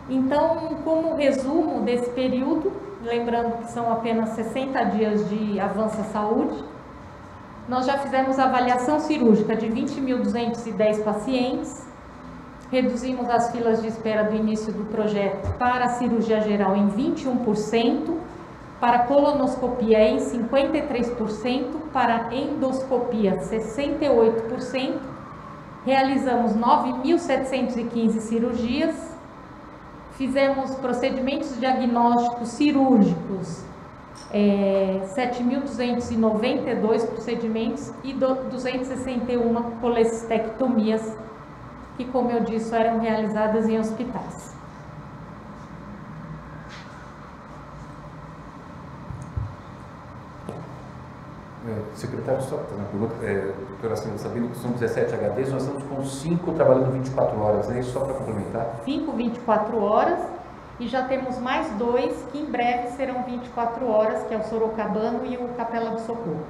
Então, como resumo desse período, lembrando que são apenas 60 dias de Avança Saúde, nós já fizemos a avaliação cirúrgica de 20.210 pacientes, reduzimos as filas de espera do início do projeto para a cirurgia geral em 21%, para colonoscopia em 53%, para endoscopia 68%, realizamos 9.715 cirurgias, fizemos procedimentos diagnósticos cirúrgicos, 7.292 procedimentos e 261 colecistectomias, que, como eu disse, eram realizadas em hospitais. Secretário, só uma pergunta, doutora Sandra Sabino, que são 17 HDs, nós estamos com 5 trabalhando 24 horas, né? Só para complementar. 5, 24 horas, e já temos mais 2 que em breve serão 24 horas, que é o Sorocabano e o Capela do Socorro.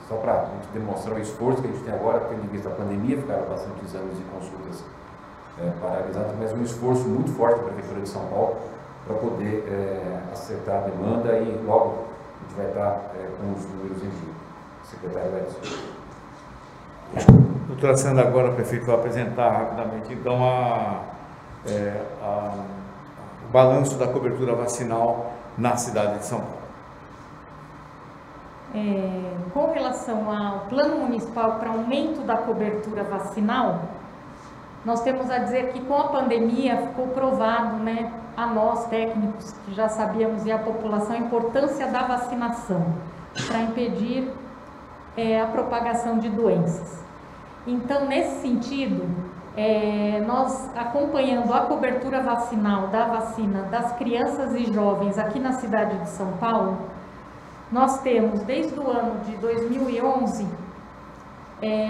Só para a gente demonstrar o esforço que a gente tem agora, tendo em vista a pandemia, ficaram bastante exames e consultas paralisados, mas um esforço muito forte da Prefeitura de São Paulo para poder acertar a demanda, e logo a gente vai estar com os números em dia. Secretário Edson. Doutora Sandra, agora o prefeito vai apresentar rapidamente, então, o balanço da cobertura vacinal na cidade de São Paulo. Com relação ao plano municipal para aumento da cobertura vacinal, nós temos a dizer que com a pandemia ficou provado, né, a nós técnicos que já sabíamos, e a população, a importância da vacinação para impedir a propagação de doenças. Então, nesse sentido, nós acompanhando a cobertura vacinal da vacina das crianças e jovens aqui na cidade de São Paulo, nós temos desde o ano de 2011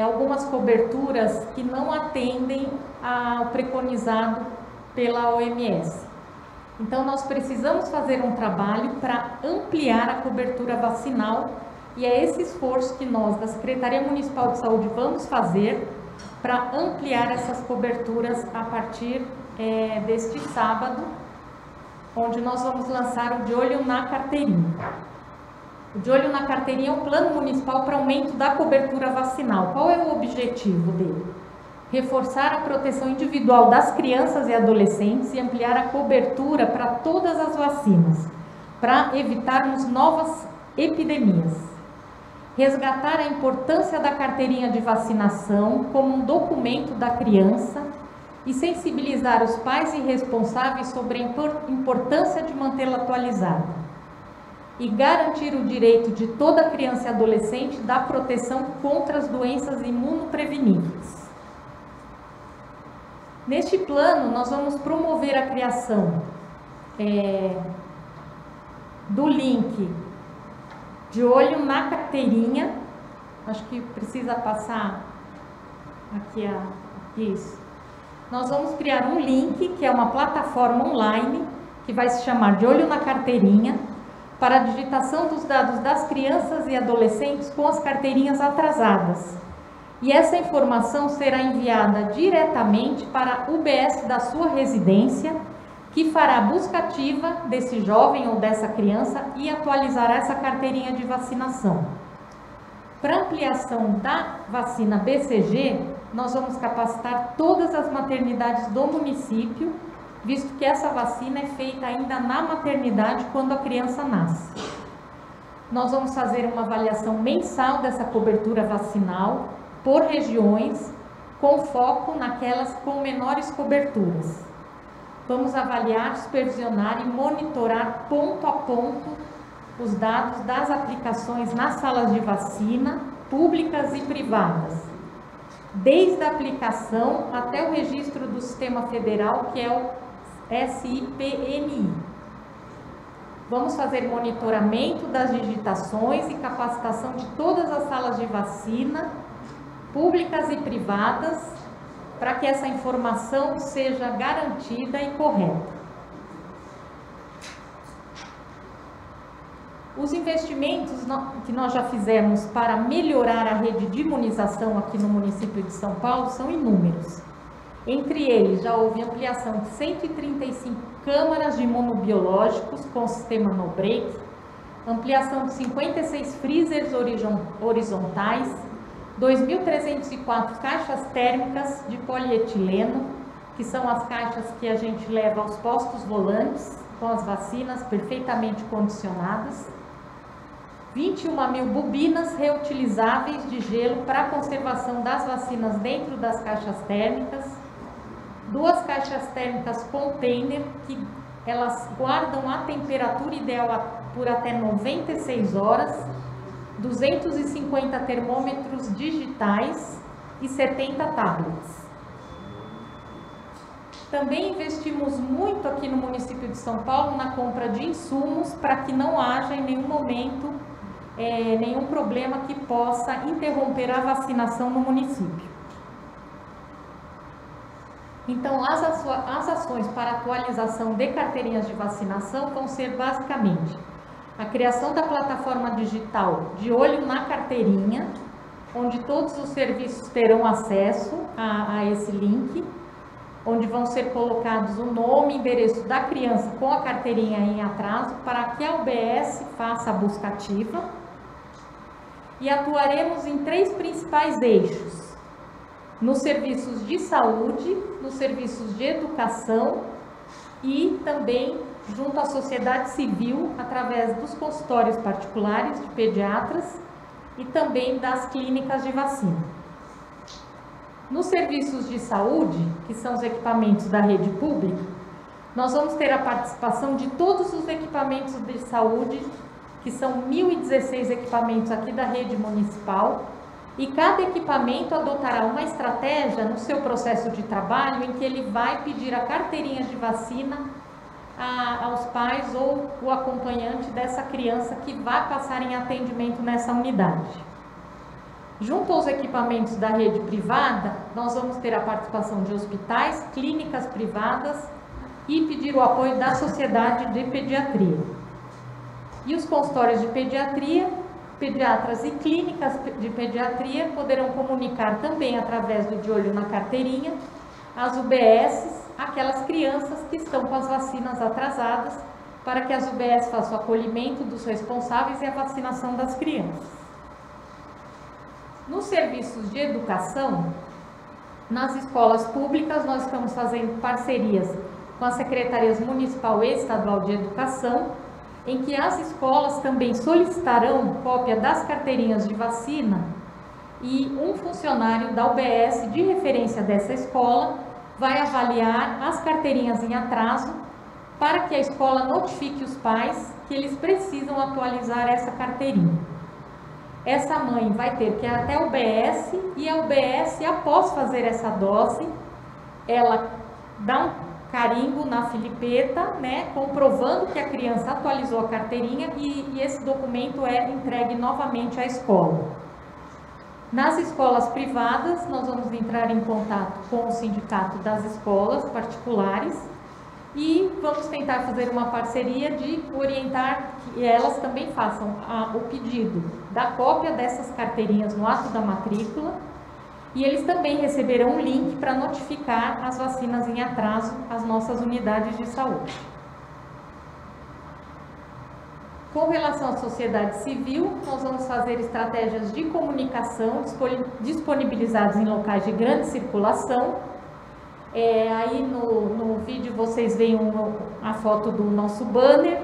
algumas coberturas que não atendem ao preconizado pela OMS. Então, nós precisamos fazer um trabalho para ampliar a cobertura vacinal, e é esse esforço que nós, da Secretaria Municipal de Saúde, vamos fazer para ampliar essas coberturas a partir deste sábado, onde nós vamos lançar o De Olho na Carteirinha. O De Olho na Carteirinha é um plano municipal para aumento da cobertura vacinal. Qual é o objetivo dele? Reforçar a proteção individual das crianças e adolescentes e ampliar a cobertura para todas as vacinas, para evitarmos novas epidemias. Resgatar a importância da carteirinha de vacinação como um documento da criança e sensibilizar os pais e responsáveis sobre a importância de mantê-la atualizada. E garantir o direito de toda criança e adolescente da proteção contra as doenças imunopreveníveis. Neste plano, nós vamos promover a criação do link de olho na carteirinha. Acho que precisa passar aqui isso. Nós vamos criar um link, que é uma plataforma online, que vai se chamar de Olho na Carteirinha, para a digitação dos dados das crianças e adolescentes com as carteirinhas atrasadas. E essa informação será enviada diretamente para a UBS da sua residência, que fará a busca ativa desse jovem ou dessa criança e atualizará essa carteirinha de vacinação. Para ampliação da vacina BCG, nós vamos capacitar todas as maternidades do município, visto que essa vacina é feita ainda na maternidade quando a criança nasce. Nós vamos fazer uma avaliação mensal dessa cobertura vacinal por regiões, com foco naquelas com menores coberturas. Vamos avaliar, supervisionar e monitorar ponto a ponto os dados das aplicações nas salas de vacina, públicas e privadas, desde a aplicação até o registro do Sistema Federal, que é o SIPNI. Vamos fazer monitoramento das digitações e capacitação de todas as salas de vacina, públicas e privadas, para que essa informação seja garantida e correta. Os investimentos que nós já fizemos para melhorar a rede de imunização aqui no município de São Paulo são inúmeros. Entre eles, já houve ampliação de 135 câmaras de imunobiológicos com sistema no-break, ampliação de 56 freezers horizontais, 2.304 caixas térmicas de polietileno, que são as caixas que a gente leva aos postos volantes, com as vacinas perfeitamente condicionadas, 21.000 bobinas reutilizáveis de gelo para a conservação das vacinas dentro das caixas térmicas, 2 caixas térmicas container, que elas guardam a temperatura ideal por até 96 horas, 250 termômetros digitais e 70 tablets. Também investimos muito aqui no município de São Paulo na compra de insumos para que não haja em nenhum momento nenhum problema que possa interromper a vacinação no município. Então, as ações para atualização de carteirinhas de vacinação vão ser basicamente a criação da plataforma digital de olho na carteirinha, onde todos os serviços terão acesso a esse link, onde vão ser colocados o nome e endereço da criança com a carteirinha em atraso, para que a UBS faça a busca ativa. E atuaremos em 3 principais eixos: nos serviços de saúde, nos serviços de educação e também junto à sociedade civil, através dos consultórios particulares de pediatras e também das clínicas de vacina. Nos serviços de saúde, que são os equipamentos da rede pública, nós vamos ter a participação de todos os equipamentos de saúde, que são 1.016 equipamentos aqui da rede municipal, e cada equipamento adotará uma estratégia no seu processo de trabalho em que ele vai pedir a carteirinha de vacina aos pais ou o acompanhante dessa criança que vai passar em atendimento nessa unidade. Junto aos equipamentos da rede privada, nós vamos ter a participação de hospitais, clínicas privadas e pedir o apoio da Sociedade de Pediatria. E os consultórios de pediatria, pediatras e clínicas de pediatria poderão comunicar também através do de olho na carteirinha as UBSs, aquelas crianças que estão com as vacinas atrasadas, para que as UBS façam o acolhimento dos responsáveis e a vacinação das crianças. Nos serviços de educação, nas escolas públicas, nós estamos fazendo parcerias com as secretarias municipal e estadual de educação, em que as escolas também solicitarão cópia das carteirinhas de vacina, e um funcionário da UBS de referência dessa escola vai avaliar as carteirinhas em atraso, para que a escola notifique os pais que eles precisam atualizar essa carteirinha. Essa mãe vai ter que ir até a UBS, e a UBS, após fazer essa dose, ela dá um carimbo na filipeta, né, comprovando que a criança atualizou a carteirinha e esse documento é entregue novamente à escola. Nas escolas privadas, nós vamos entrar em contato com o sindicato das escolas particulares e vamos tentar fazer uma parceria de orientar que elas também façam o pedido da cópia dessas carteirinhas no ato da matrícula, e eles também receberão um link para notificar as vacinas em atraso às nossas unidades de saúde. Com relação à sociedade civil, nós vamos fazer estratégias de comunicação disponibilizadas em locais de grande circulação. Aí no vídeo vocês veem a foto do nosso banner,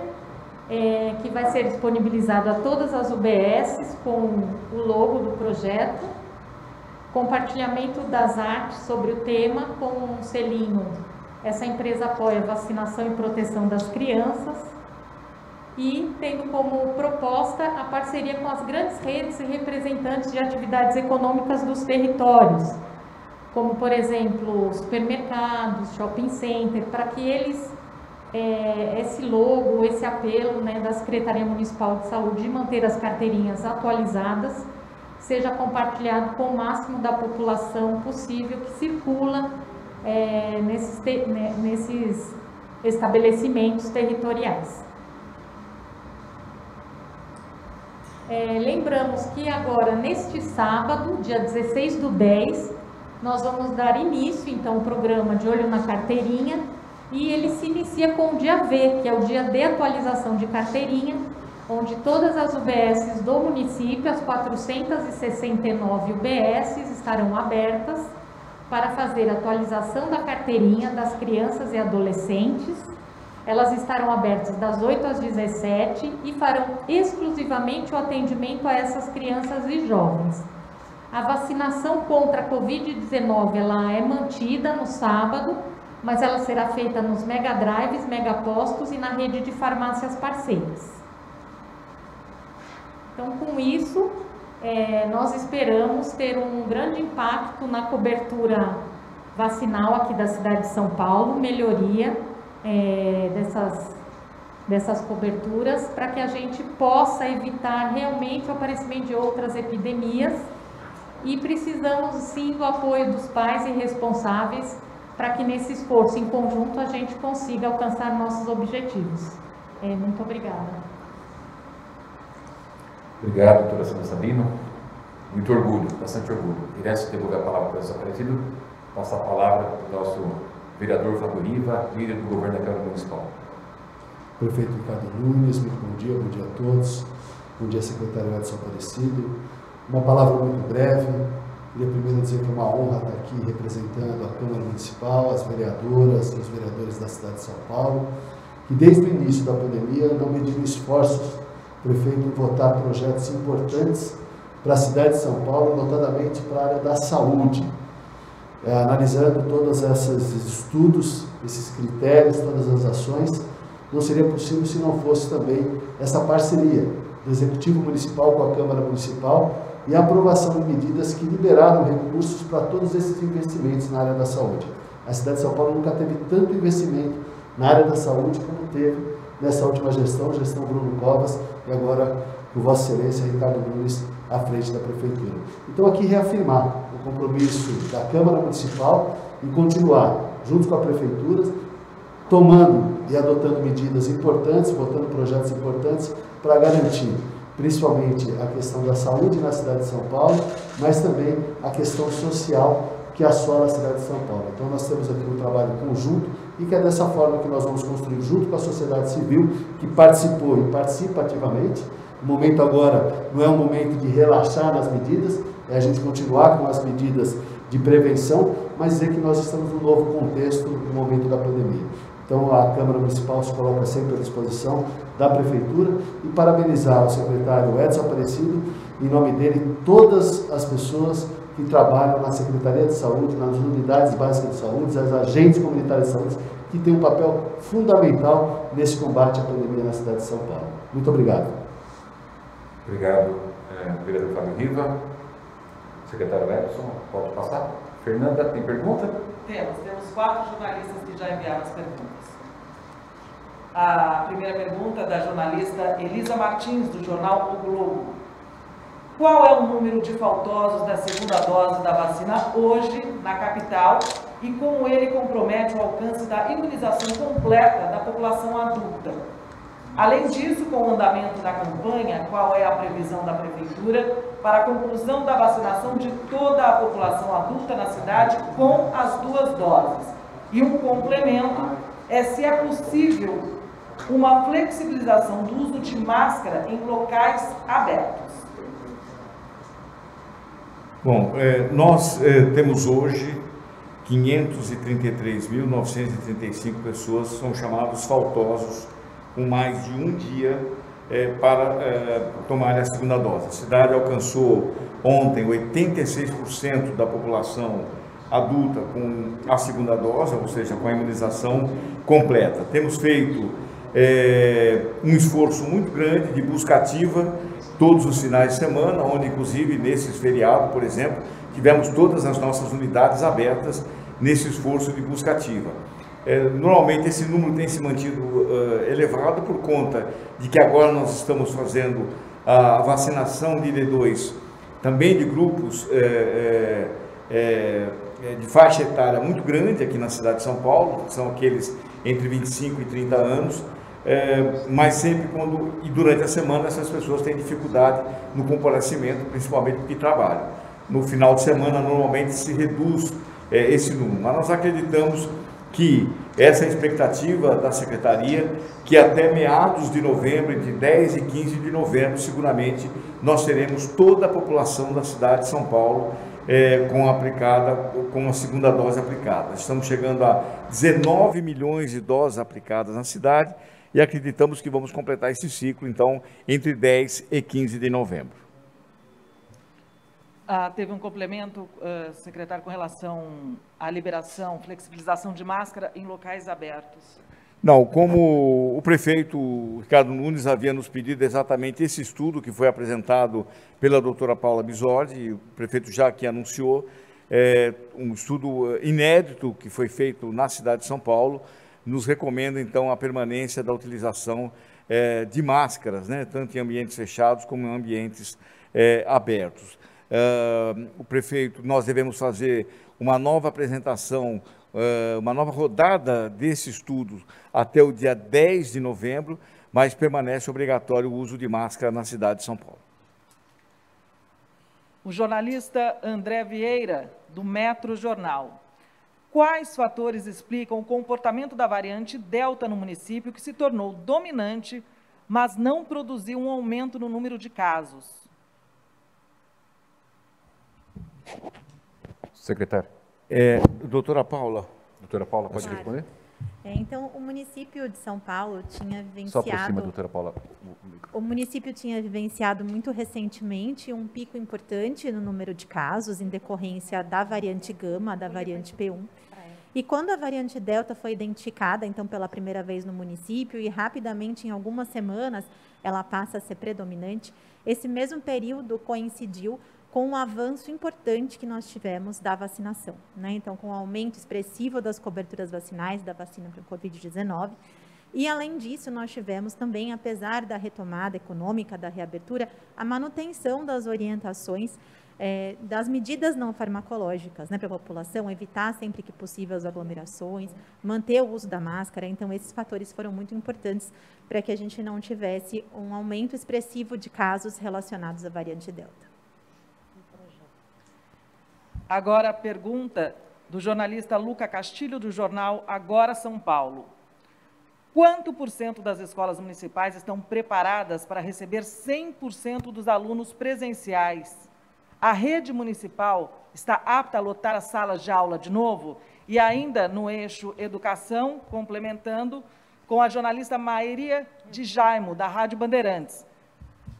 que vai ser disponibilizado a todas as UBSs com o logo do projeto. Compartilhamento das artes sobre o tema com um selinho. Essa empresa apoia a vacinação e proteção das crianças. E tendo como proposta a parceria com as grandes redes e representantes de atividades econômicas dos territórios, como, por exemplo, supermercados, shopping center, para que eles, esse logo, esse apelo, né, da Secretaria Municipal de Saúde de manter as carteirinhas atualizadas, seja compartilhado com o máximo da população possível que circula nesses estabelecimentos territoriais. Lembramos que agora, neste sábado, dia 16/10, nós vamos dar início, então, ao programa de Olho na Carteirinha, e ele se inicia com o dia V, que é o dia de atualização de carteirinha, onde todas as UBSs do município, as 469 UBSs, estarão abertas para fazer a atualização da carteirinha das crianças e adolescentes. Elas estarão abertas das 8 às 17 e farão exclusivamente o atendimento a essas crianças e jovens. A vacinação contra a Covid-19 ela é mantida no sábado, mas ela será feita nos mega drives, megapostos e na rede de farmácias parceiras. Então, com isso, nós esperamos ter um grande impacto na cobertura vacinal aqui da cidade de São Paulo, melhoria dessas coberturas, para que a gente possa evitar realmente o aparecimento de outras epidemias, e precisamos sim do apoio dos pais e responsáveis para que nesse esforço em conjunto a gente consiga alcançar nossos objetivos. Muito obrigada. Obrigado, doutora Sandra Sabino. Muito orgulho, bastante orgulho. Iresse devolver a palavra para o professor Aparecido, passar a palavra para o nosso vereador Fábio Riva, líder do governo da Câmara Municipal. Prefeito Ricardo Nunes, muito bom dia a todos. Bom dia, secretário Edson Aparecido. Uma palavra muito breve. Queria primeiro dizer que é uma honra estar aqui representando a Câmara Municipal, as vereadoras e os vereadores da cidade de São Paulo, que desde o início da pandemia não mediram esforços, prefeito, em votar projetos importantes para a cidade de São Paulo, notadamente para a área da saúde. Analisando todos esses estudos, esses critérios, todas as ações, não seria possível se não fosse também essa parceria do Executivo Municipal com a Câmara Municipal e a aprovação de medidas que liberaram recursos para todos esses investimentos na área da saúde. A cidade de São Paulo nunca teve tanto investimento na área da saúde como teve nessa última gestão Bruno Covas, e agora com Vossa Excelência Ricardo Nunes à frente da Prefeitura. Então, aqui reafirmar o compromisso da Câmara Municipal e continuar, junto com a Prefeitura, tomando e adotando medidas importantes, votando projetos importantes para garantir, principalmente, a questão da saúde na cidade de São Paulo, mas também a questão social que assola a cidade de São Paulo. Então, nós temos aqui um trabalho conjunto e que é dessa forma que nós vamos construir junto com a sociedade civil, que participou e participa ativamente. O momento agora não é um momento de relaxar nas medidas, é a gente continuar com as medidas de prevenção, mas dizer que nós estamos num novo contexto no momento da pandemia. Então, a Câmara Municipal se coloca sempre à disposição da Prefeitura e parabenizar o secretário Edson Aparecido, em nome dele, todas as pessoas que trabalham na Secretaria de Saúde, nas unidades básicas de saúde, as agentes comunitários de saúde, que têm um papel fundamental nesse combate à pandemia na cidade de São Paulo. Muito obrigado. Obrigado, vereador Fábio Riva. Secretário Edson, pode passar. Fernanda, tem pergunta? Temos 4 jornalistas que já enviaram as perguntas. A primeira pergunta da jornalista Elisa Martins, do jornal O Globo. Qual é o número de faltosos da segunda dose da vacina hoje na capital e como ele compromete o alcance da imunização completa da população adulta? Além disso, com o andamento da campanha, qual é a previsão da Prefeitura para a conclusão da vacinação de toda a população adulta na cidade com as 2 doses? E um complemento é se é possível uma flexibilização do uso de máscara em locais abertos. Bom, nós temos hoje 533.935 pessoas que são chamados faltosos com mais de um dia para tomar a segunda dose. A cidade alcançou ontem 86% da população adulta com a segunda dose, ou seja, com a imunização completa. Temos feito um esforço muito grande de busca ativa todos os finais de semana, onde inclusive nesses feriados, por exemplo, tivemos todas as nossas unidades abertas nesse esforço de busca ativa. Normalmente esse número tem se mantido elevado por conta de que agora nós estamos fazendo a vacinação de D2, também de grupos de faixa etária muito grande aqui na cidade de São Paulo, que são aqueles entre 25 e 30 anos, mas sempre e durante a semana essas pessoas têm dificuldade no comparecimento, principalmente porque trabalham. No final de semana normalmente se reduz esse número, mas nós acreditamos que essa é a expectativa da Secretaria, que até meados de novembro, entre 10 e 15 de novembro, seguramente nós teremos toda a população da cidade de São Paulo com a segunda dose aplicada. Estamos chegando a 19 milhões de doses aplicadas na cidade e acreditamos que vamos completar esse ciclo, então, entre 10 e 15 de novembro. Teve um complemento, secretário, com relação à liberação, flexibilização de máscara em locais abertos. Não, como o prefeito Ricardo Nunes havia nos pedido exatamente esse estudo que foi apresentado pela doutora Paula Bisordi, o prefeito já aqui anunciou, um estudo inédito que foi feito na cidade de São Paulo, nos recomenda então a permanência da utilização de máscaras, né, tanto em ambientes fechados como em ambientes abertos. O prefeito, nós devemos fazer uma nova apresentação, uma nova rodada desse estudo até o dia 10 de novembro, mas permanece obrigatório o uso de máscara na cidade de São Paulo. O jornalista André Vieira, do Metro Jornal. Quais fatores explicam o comportamento da variante Delta no município, que se tornou dominante, mas não produziu um aumento no número de casos? Secretário. Doutora Paula. Doutora Paula, pode responder? Então, o município de São Paulo tinha Só por cima, vivenciado... doutora Paula. O município tinha vivenciado muito recentemente um pico importante no número de casos em decorrência da variante Gama, da variante P1. E quando a variante Delta foi identificada, então, pela primeira vez no município, e rapidamente, em algumas semanas, ela passa a ser predominante, esse mesmo período coincidiu com um avanço importante que nós tivemos da vacinação, né? Então, com um aumento expressivo das coberturas vacinais da vacina para o Covid-19. E, além disso, nós tivemos também, apesar da retomada econômica, da reabertura, a manutenção das orientações das medidas não farmacológicas, né, para a população, evitar sempre que possível as aglomerações, manter o uso da máscara. Então, esses fatores foram muito importantes para que a gente não tivesse um aumento expressivo de casos relacionados à variante Delta. Agora a pergunta do jornalista Luca Castilho, do jornal Agora São Paulo. Quanto por cento das escolas municipais estão preparadas para receber 100% dos alunos presenciais? A rede municipal está apta a lotar as salas de aula de novo? E ainda no eixo educação, complementando com a jornalista Maíria de Jaimo, da Rádio Bandeirantes.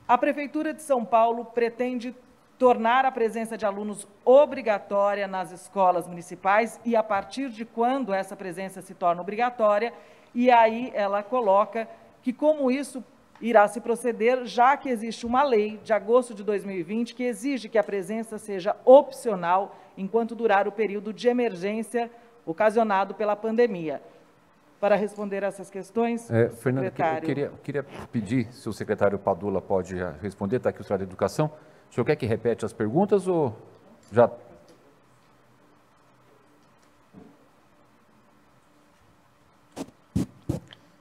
A Prefeitura de São Paulo pretende tornar a presença de alunos obrigatória nas escolas municipais e a partir de quando essa presença se torna obrigatória, e aí ela coloca que como isso irá se proceder, já que existe uma lei de agosto de 2020 que exige que a presença seja opcional enquanto durar o período de emergência ocasionado pela pandemia. Para responder essas questões, Fernando, secretário... eu queria pedir se o secretário Padula pode já responder, está aqui o secretário de Educação. O senhor quer que repete as perguntas ou já...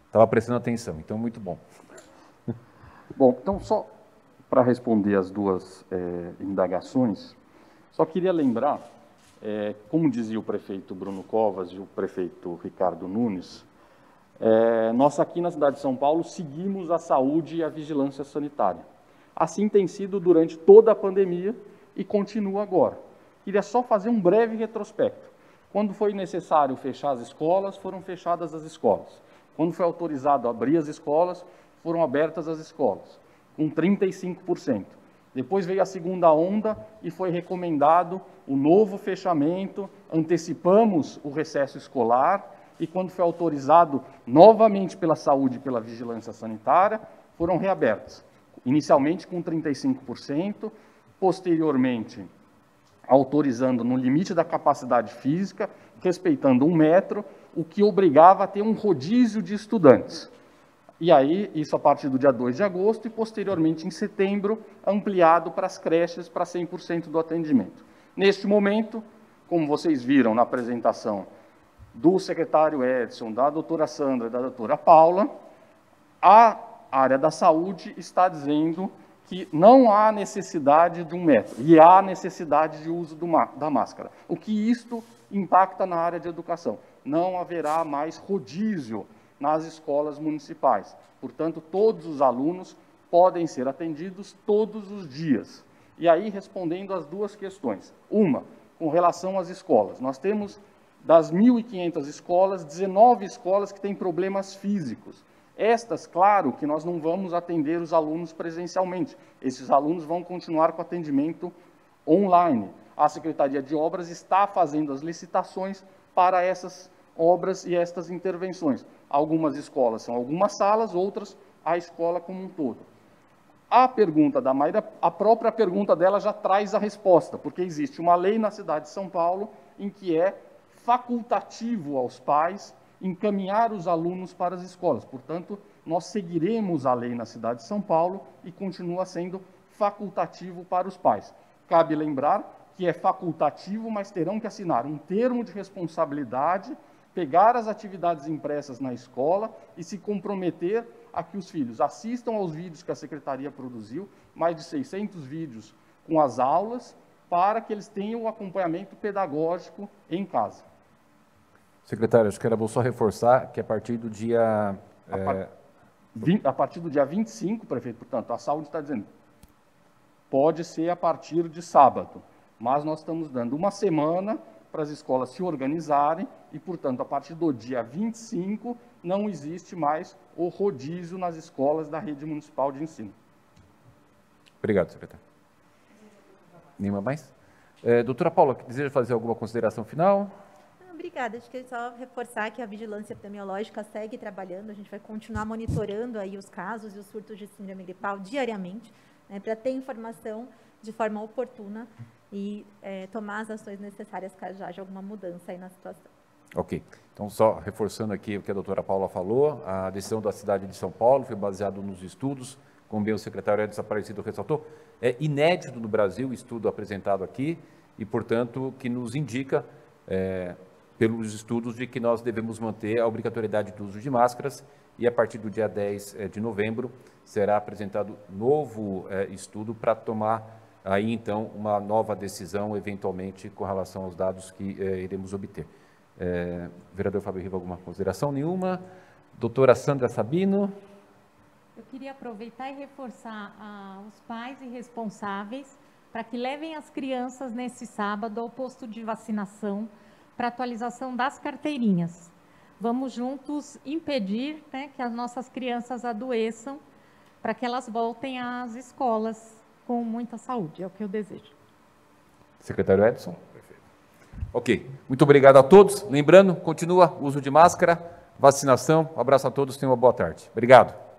Estava prestando atenção, então muito bom. Bom, então só para responder as duas indagações, só queria lembrar, como dizia o prefeito Bruno Covas e o prefeito Ricardo Nunes, nós aqui na cidade de São Paulo seguimos a saúde e a vigilância sanitária. Assim tem sido durante toda a pandemia e continua agora. Queria só fazer um breve retrospecto. Quando foi necessário fechar as escolas, foram fechadas as escolas. Quando foi autorizado abrir as escolas, foram abertas as escolas, com 35%. Depois veio a segunda onda e foi recomendado o novo fechamento, antecipamos o recesso escolar e quando foi autorizado novamente pela saúde e pela vigilância sanitária, foram reabertas. Inicialmente com 35%, posteriormente autorizando no limite da capacidade física, respeitando 1 metro, o que obrigava a ter um rodízio de estudantes. E aí, isso a partir do dia 2 de agosto e, posteriormente, em setembro, ampliado para as creches para 100% do atendimento. Neste momento, como vocês viram na apresentação do secretário Edson, da doutora Sandra e da doutora Paula, a área da saúde está dizendo que não há necessidade de 1 metro, e há necessidade de uso da máscara. O que isto impacta na área de educação? Não haverá mais rodízio nas escolas municipais. Portanto, todos os alunos podem ser atendidos todos os dias. E aí, respondendo às duas questões. Uma, com relação às escolas. Nós temos, das 1.500 escolas, 19 escolas que têm problemas físicos. Estas, claro, que nós não vamos atender os alunos presencialmente. Esses alunos vão continuar com atendimento online. A Secretaria de Obras está fazendo as licitações para essas obras e estas intervenções. Algumas escolas são algumas salas, outras a escola como um todo. A pergunta da Mayra, a própria pergunta dela já traz a resposta, porque existe uma lei na cidade de São Paulo em que é facultativo aos pais encaminhar os alunos para as escolas. Portanto, nós seguiremos a lei na cidade de São Paulo e continua sendo facultativo para os pais. Cabe lembrar que é facultativo, mas terão que assinar um termo de responsabilidade, pegar as atividades impressas na escola e se comprometer a que os filhos assistam aos vídeos que a Secretaria produziu, mais de 600 vídeos com as aulas, para que eles tenham o acompanhamento pedagógico em casa. Secretário, acho que era bom só reforçar que a partir do dia... A partir do dia 25, prefeito, portanto, a saúde está dizendo, pode ser a partir de sábado, mas nós estamos dando uma semana para as escolas se organizarem e, portanto, a partir do dia 25, não existe mais o rodízio nas escolas da rede municipal de ensino. Obrigado, secretário. Nenhuma mais? Doutora Paula, deseja fazer alguma consideração final? Obrigada. Acho que é só reforçar que a vigilância epidemiológica segue trabalhando. A gente vai continuar monitorando aí os casos e os surtos de síndrome gripal diariamente, né, para ter informação de forma oportuna e tomar as ações necessárias caso haja alguma mudança aí na situação. Ok. Então, só reforçando aqui o que a doutora Paula falou, a decisão da cidade de São Paulo foi baseada nos estudos, como bem o secretário Edson Aparecido ressaltou, é inédito no Brasil o estudo apresentado aqui e, portanto, que nos indica, pelos estudos, de que nós devemos manter a obrigatoriedade do uso de máscaras e, a partir do dia 10 de novembro, será apresentado novo estudo para tomar aí, então, uma nova decisão, eventualmente, com relação aos dados que iremos obter. Vereador Fábio Riva, alguma consideração? Nenhuma. Doutora Sandra Sabino. Eu queria aproveitar e reforçar os pais e responsáveis para que levem as crianças nesse sábado ao posto de vacinação para atualização das carteirinhas. Vamos juntos impedir, né, que as nossas crianças adoeçam para que elas voltem às escolas com muita saúde, é o que eu desejo. Secretário Edson. Perfeito. Ok, muito obrigado a todos. Lembrando, continua o uso de máscara, vacinação. Um abraço a todos, tenham uma boa tarde. Obrigado.